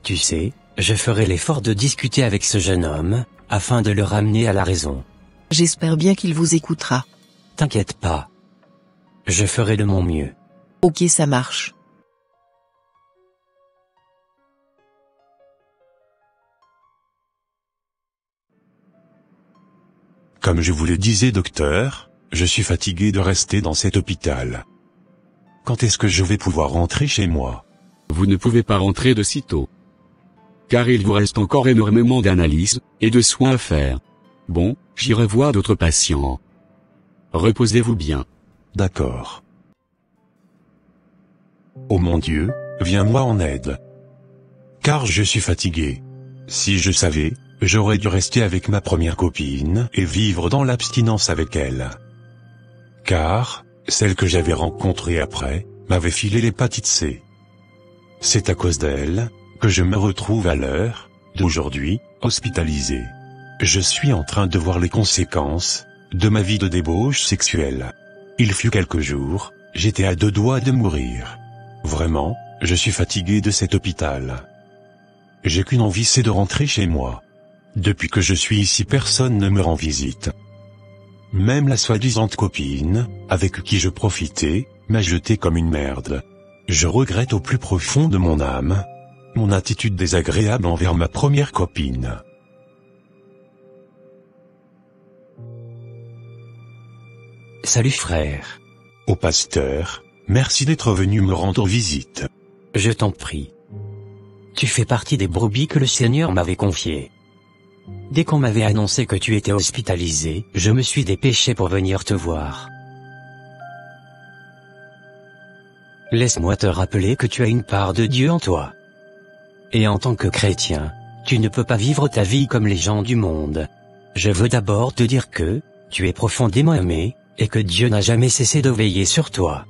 [SPEAKER 9] Tu sais, je ferai l'effort de discuter avec ce jeune homme, afin de le ramener à la raison.
[SPEAKER 7] J'espère bien qu'il vous écoutera.
[SPEAKER 9] T'inquiète pas. Je ferai de mon mieux.
[SPEAKER 7] Ok, ça marche.
[SPEAKER 3] Comme je vous le disais docteur, je suis fatigué de rester dans cet hôpital. Quand est-ce que je vais pouvoir rentrer chez moi?
[SPEAKER 5] Vous ne pouvez pas rentrer de sitôt. Car il vous reste encore énormément d'analyses et de soins à faire. Bon, j'irai voir d'autres patients. Reposez-vous bien.
[SPEAKER 3] D'accord. Oh mon Dieu, viens-moi en aide. Car je suis fatigué. Si je savais, j'aurais dû rester avec ma première copine et vivre dans l'abstinence avec elle. Car, celle que j'avais rencontrée après, m'avait filé l'hépatite C. C'est à cause d'elle que je me retrouve à l'heure d'aujourd'hui, hospitalisé. Je suis en train de voir les conséquences de ma vie de débauche sexuelle. Il fut quelques jours, j'étais à 2 doigts de mourir. Vraiment, je suis fatigué de cet hôpital. J'ai qu'une envie, c'est de rentrer chez moi. Depuis que je suis ici, personne ne me rend visite. Même la soi-disant copine, avec qui je profitais, m'a jeté comme une merde. Je regrette au plus profond de mon âme mon attitude désagréable envers ma première copine.
[SPEAKER 9] Salut frère.
[SPEAKER 3] Au pasteur, merci d'être venu me rendre visite.
[SPEAKER 9] Je t'en prie. Tu fais partie des brebis que le Seigneur m'avait confiées. Dès qu'on m'avait annoncé que tu étais hospitalisé, je me suis dépêché pour venir te voir. Laisse-moi te rappeler que tu as une part de Dieu en toi. Et en tant que chrétien, tu ne peux pas vivre ta vie comme les gens du monde. Je veux d'abord te dire que, tu es profondément aimé, et que Dieu n'a jamais cessé de veiller sur toi.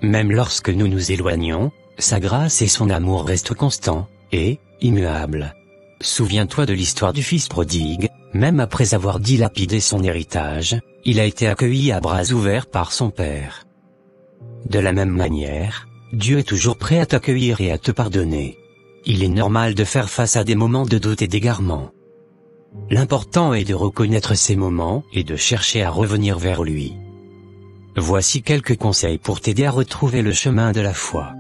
[SPEAKER 9] Même lorsque nous nous éloignons, sa grâce et son amour restent constants, et, immuables. Souviens-toi de l'histoire du fils prodigue, même après avoir dilapidé son héritage, il a été accueilli à bras ouverts par son père. De la même manière, Dieu est toujours prêt à t'accueillir et à te pardonner. Il est normal de faire face à des moments de doute et d'égarement. L'important est de reconnaître ces moments et de chercher à revenir vers lui. Voici quelques conseils pour t'aider à retrouver le chemin de la foi.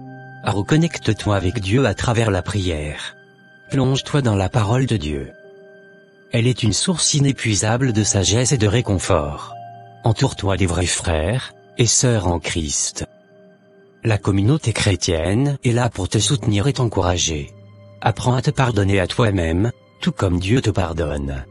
[SPEAKER 9] Reconnecte-toi avec Dieu à travers la prière. Plonge-toi dans la parole de Dieu. Elle est une source inépuisable de sagesse et de réconfort. Entoure-toi des vrais frères et sœurs en Christ. La communauté chrétienne est là pour te soutenir et t'encourager. Apprends à te pardonner à toi-même, tout comme Dieu te pardonne.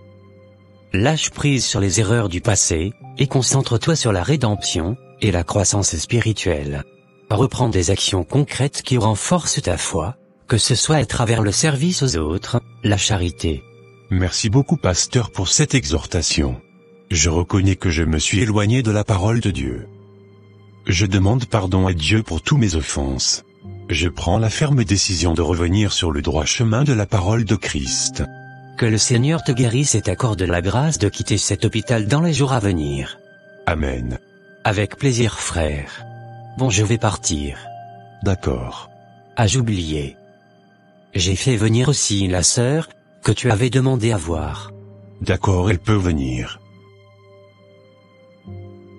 [SPEAKER 9] Lâche prise sur les erreurs du passé, et concentre-toi sur la rédemption, et la croissance spirituelle. Reprends des actions concrètes qui renforcent ta foi, que ce soit à travers le service aux autres, la charité.
[SPEAKER 3] Merci beaucoup pasteur pour cette exhortation. Je reconnais que je me suis éloigné de la parole de Dieu. Je demande pardon à Dieu pour tous mes offenses. Je prends la ferme décision de revenir sur le droit chemin de la parole de Christ.
[SPEAKER 9] Que le Seigneur te guérisse et t'accorde la grâce de quitter cet hôpital dans les jours à venir.
[SPEAKER 3] Amen.
[SPEAKER 9] Avec plaisir frère. Bon, je vais partir.
[SPEAKER 3] D'accord.
[SPEAKER 9] Ai-je oublié? J'ai fait venir aussi la sœur, que tu avais demandé à voir.
[SPEAKER 3] D'accord, elle peut venir.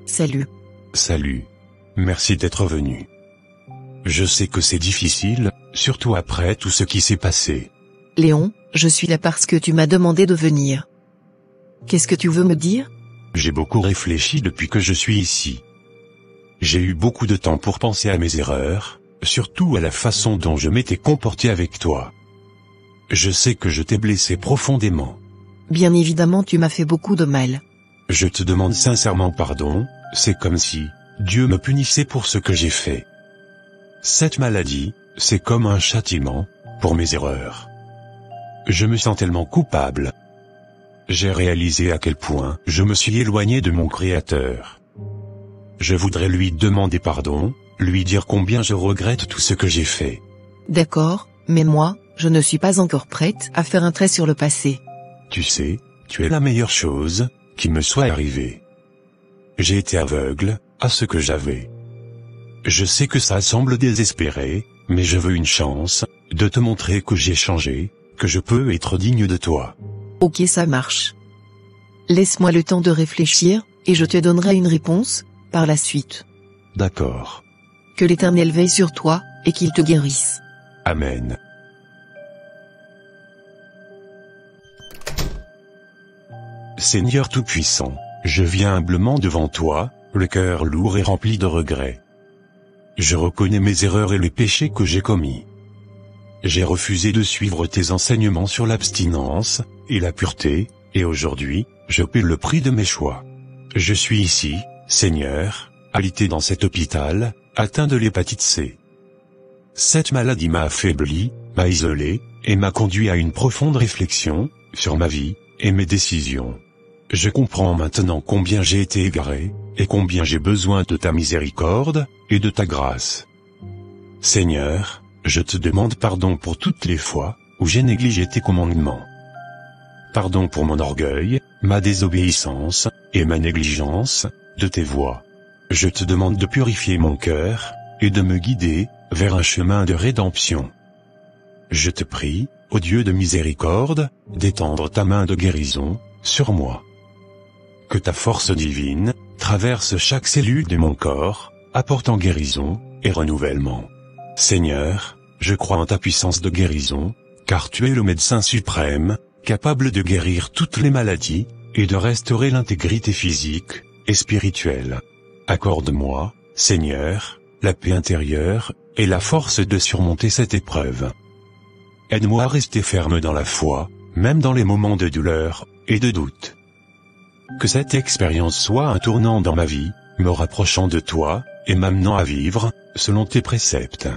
[SPEAKER 7] Salut.
[SPEAKER 3] Salut. Merci d'être venu. Je sais que c'est difficile, surtout après tout ce qui s'est passé.
[SPEAKER 7] Léon, je suis là parce que tu m'as demandé de venir. Qu'est-ce que tu veux me dire?
[SPEAKER 3] J'ai beaucoup réfléchi depuis que je suis ici. J'ai eu beaucoup de temps pour penser à mes erreurs, surtout à la façon dont je m'étais comporté avec toi. Je sais que je t'ai blessé profondément.
[SPEAKER 7] Bien évidemment, tu m'as fait beaucoup de mal.
[SPEAKER 3] Je te demande sincèrement pardon, c'est comme si Dieu me punissait pour ce que j'ai fait. Cette maladie, c'est comme un châtiment, pour mes erreurs. Je me sens tellement coupable. J'ai réalisé à quel point je me suis éloigné de mon Créateur. Je voudrais lui demander pardon, lui dire combien je regrette tout ce que j'ai fait.
[SPEAKER 7] D'accord, mais moi, je ne suis pas encore prête à faire un trait sur le passé.
[SPEAKER 3] Tu sais, tu es la meilleure chose qui me soit arrivée. J'ai été aveugle à ce que j'avais. Je sais que ça semble désespéré, mais je veux une chance de te montrer que j'ai changé, que je peux être digne de toi.
[SPEAKER 7] Ok, ça marche. Laisse-moi le temps de réfléchir, et je te donnerai une réponse, par la suite.
[SPEAKER 3] D'accord.
[SPEAKER 7] Que l'Éternel veille sur toi, et qu'il te guérisse.
[SPEAKER 3] Amen. Seigneur Tout-Puissant, je viens humblement devant toi, le cœur lourd et rempli de regrets. Je reconnais mes erreurs et les péchés que j'ai commis. J'ai refusé de suivre tes enseignements sur l'abstinence et la pureté, et aujourd'hui, je paie le prix de mes choix. Je suis ici, Seigneur, alité dans cet hôpital, atteint de l'hépatite C. Cette maladie m'a affaibli, m'a isolé, et m'a conduit à une profonde réflexion sur ma vie et mes décisions. Je comprends maintenant combien j'ai été égaré, et combien j'ai besoin de ta miséricorde et de ta grâce. Seigneur, je te demande pardon pour toutes les fois où j'ai négligé tes commandements. Pardon pour mon orgueil, ma désobéissance, et ma négligence de tes voies. Je te demande de purifier mon cœur, et de me guider vers un chemin de rédemption. Je te prie, ô Dieu de miséricorde, d'étendre ta main de guérison sur moi. Que ta force divine traverse chaque cellule de mon corps, apportant guérison et renouvellement. Seigneur, je crois en ta puissance de guérison, car tu es le médecin suprême, capable de guérir toutes les maladies, et de restaurer l'intégrité physique et spirituelle. Accorde-moi, Seigneur, la paix intérieure, et la force de surmonter cette épreuve. Aide-moi à rester ferme dans la foi, même dans les moments de douleur et de doute. Que cette expérience soit un tournant dans ma vie, me rapprochant de toi, et m'amenant à vivre selon tes préceptes.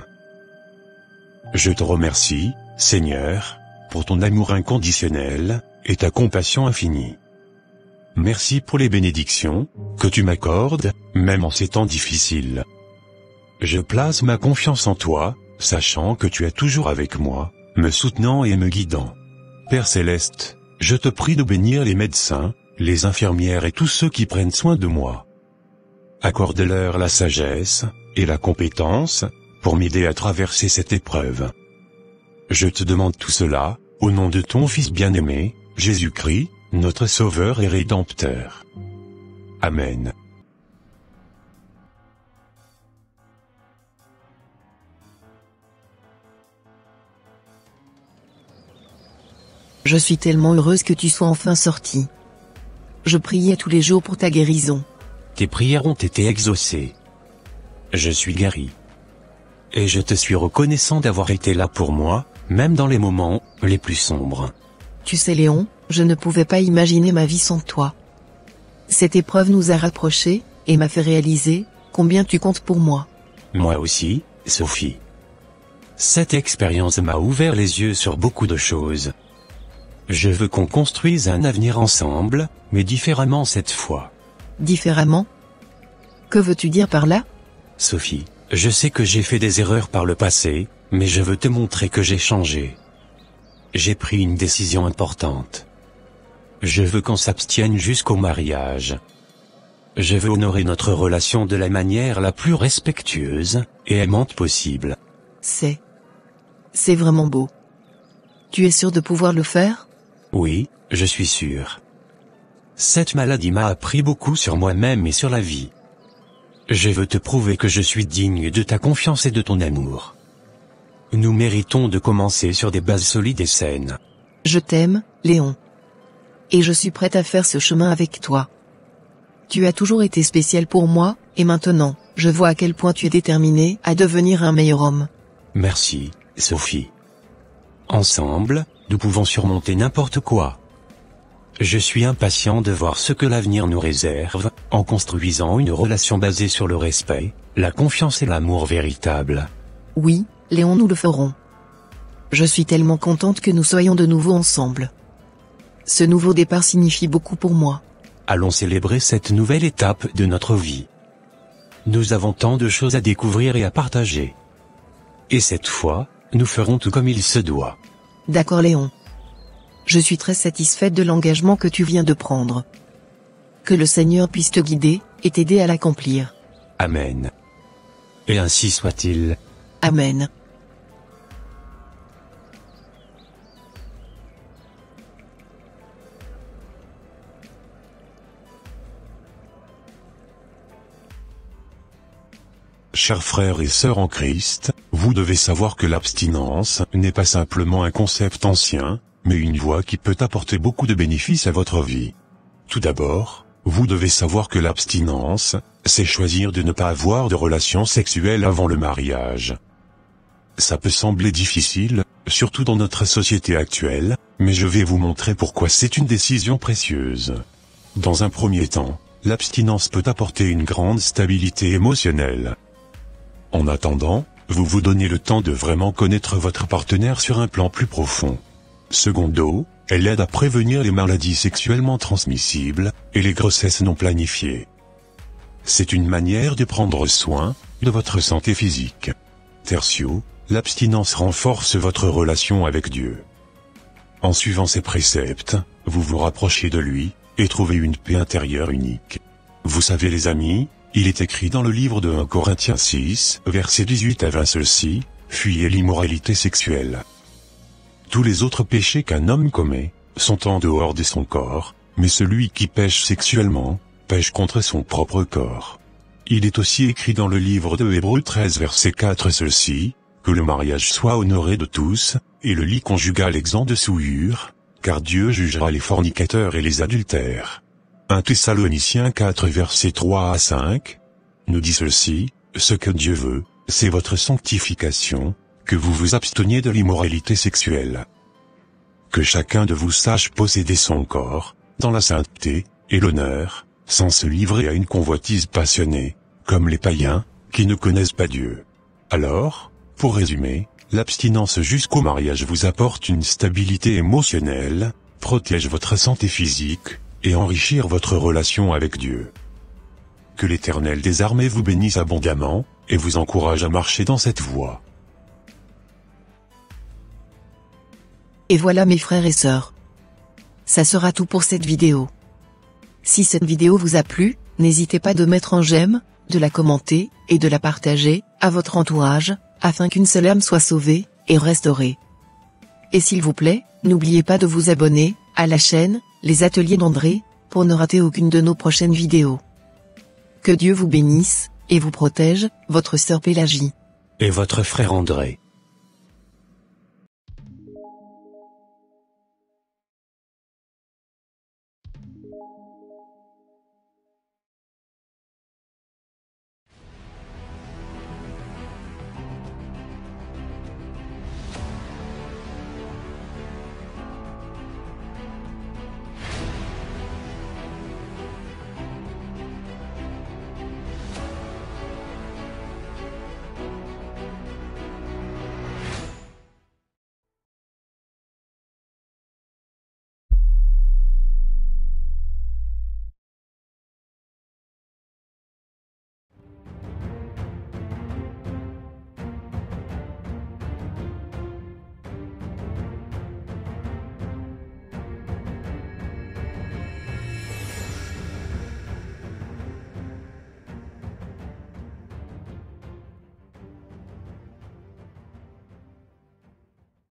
[SPEAKER 3] Je te remercie, Seigneur, pour ton amour inconditionnel, et ta compassion infinie. Merci pour les bénédictions que tu m'accordes, même en ces temps difficiles. Je place ma confiance en toi, sachant que tu es toujours avec moi, me soutenant et me guidant. Père Céleste, je te prie de bénir les médecins, les infirmières et tous ceux qui prennent soin de moi. Accorde-leur la sagesse et la compétence pour m'aider à traverser cette épreuve. Je te demande tout cela, au nom de ton Fils bien-aimé, Jésus-Christ, notre Sauveur et Rédempteur. Amen.
[SPEAKER 7] Je suis tellement heureuse que tu sois enfin sorti. Je priais tous les jours pour ta guérison.
[SPEAKER 9] Tes prières ont été exaucées. Je suis guéri.
[SPEAKER 6] et je te suis reconnaissant d'avoir été là pour moi, même dans les moments les plus sombres.
[SPEAKER 2] Tu sais Léon, je ne pouvais pas imaginer ma vie sans toi. Cette épreuve nous a rapprochés, et m'a fait réaliser combien tu comptes pour moi.
[SPEAKER 6] Moi aussi, Sophie. Cette expérience m'a ouvert les yeux sur beaucoup de choses. Je veux qu'on construise un avenir ensemble, mais différemment cette fois.
[SPEAKER 2] Différemment? Que veux-tu dire par là?
[SPEAKER 6] Sophie, je sais que j'ai fait des erreurs par le passé, mais je veux te montrer que j'ai changé. J'ai pris une décision importante. Je veux qu'on s'abstienne jusqu'au mariage. Je veux honorer notre relation de la manière la plus respectueuse et aimante possible.
[SPEAKER 2] C'est vraiment beau. Tu es sûr de pouvoir le faire?
[SPEAKER 6] Oui, je suis sûr. Cette maladie m'a appris beaucoup sur moi-même et sur la vie. Je veux te prouver que je suis digne de ta confiance et de ton amour. Nous méritons de commencer sur des bases solides et saines.
[SPEAKER 2] Je t'aime, Léon. Et je suis prête à faire ce chemin avec toi. Tu as toujours été spécial pour moi, et maintenant, je vois à quel point tu es déterminé à devenir un meilleur homme.
[SPEAKER 6] Merci, Sophie. Ensemble, nous pouvons surmonter n'importe quoi. Je suis impatient de voir ce que l'avenir nous réserve, en construisant une relation basée sur le respect, la confiance et l'amour véritable.
[SPEAKER 2] Oui, Léon, nous le ferons. Je suis tellement contente que nous soyons de nouveau ensemble. Ce nouveau départ signifie beaucoup pour moi.
[SPEAKER 6] Allons célébrer cette nouvelle étape de notre vie. Nous avons tant de choses à découvrir et à partager. Et cette fois, nous ferons tout comme il se doit.
[SPEAKER 2] D'accord Léon. Je suis très satisfaite de l'engagement que tu viens de prendre. Que le Seigneur puisse te guider, et t'aider à l'accomplir.
[SPEAKER 6] Amen. Et ainsi soit-il.
[SPEAKER 2] Amen.
[SPEAKER 3] Chers frères et sœurs en Christ, vous devez savoir que l'abstinence n'est pas simplement un concept ancien, mais une voie qui peut apporter beaucoup de bénéfices à votre vie. Tout d'abord, vous devez savoir que l'abstinence, c'est choisir de ne pas avoir de relations sexuelles avant le mariage. Ça peut sembler difficile, surtout dans notre société actuelle, mais je vais vous montrer pourquoi c'est une décision précieuse. Dans un premier temps, l'abstinence peut apporter une grande stabilité émotionnelle. En attendant, vous vous donnez le temps de vraiment connaître votre partenaire sur un plan plus profond. Secondo, elle aide à prévenir les maladies sexuellement transmissibles, et les grossesses non planifiées. C'est une manière de prendre soin de votre santé physique. Tertio, l'abstinence renforce votre relation avec Dieu. En suivant ses préceptes, vous vous rapprochez de lui, et trouvez une paix intérieure unique. Vous savez les amis, il est écrit dans le livre de 1 Corinthiens 6, versets 18 à 20 ceci, « Fuyez l'immoralité sexuelle. Tous les autres péchés qu'un homme commet, sont en dehors de son corps, mais celui qui pêche sexuellement, pêche contre son propre corps. » Il est aussi écrit dans le livre de Hébreux 13 verset 4 ceci, « Que le mariage soit honoré de tous, et le lit conjugal exempt de souillure, car Dieu jugera les fornicateurs et les adultères. » 1 Thessaloniciens 4 versets 3 à 5, nous dit ceci, « Ce que Dieu veut, c'est votre sanctification, que vous vous absteniez de l'immoralité sexuelle. Que chacun de vous sache posséder son corps, dans la sainteté et l'honneur, sans se livrer à une convoitise passionnée, comme les païens, qui ne connaissent pas Dieu. » Alors, pour résumer, l'abstinence jusqu'au mariage vous apporte une stabilité émotionnelle, protège votre santé physique, et enrichir votre relation avec Dieu. Que l'Éternel des armées vous bénisse abondamment, et vous encourage à marcher dans cette voie.
[SPEAKER 2] Et voilà mes frères et sœurs. Ça sera tout pour cette vidéo. Si cette vidéo vous a plu, n'hésitez pas de mettre un j'aime, de la commenter, et de la partager, à votre entourage, afin qu'une seule âme soit sauvée, et restaurée. Et s'il vous plaît, n'oubliez pas de vous abonner, à la chaîne, Les Ateliers d'André, pour ne rater aucune de nos prochaines vidéos. Que Dieu vous bénisse, et vous protège, votre sœur Pélagie.
[SPEAKER 6] Et votre frère André.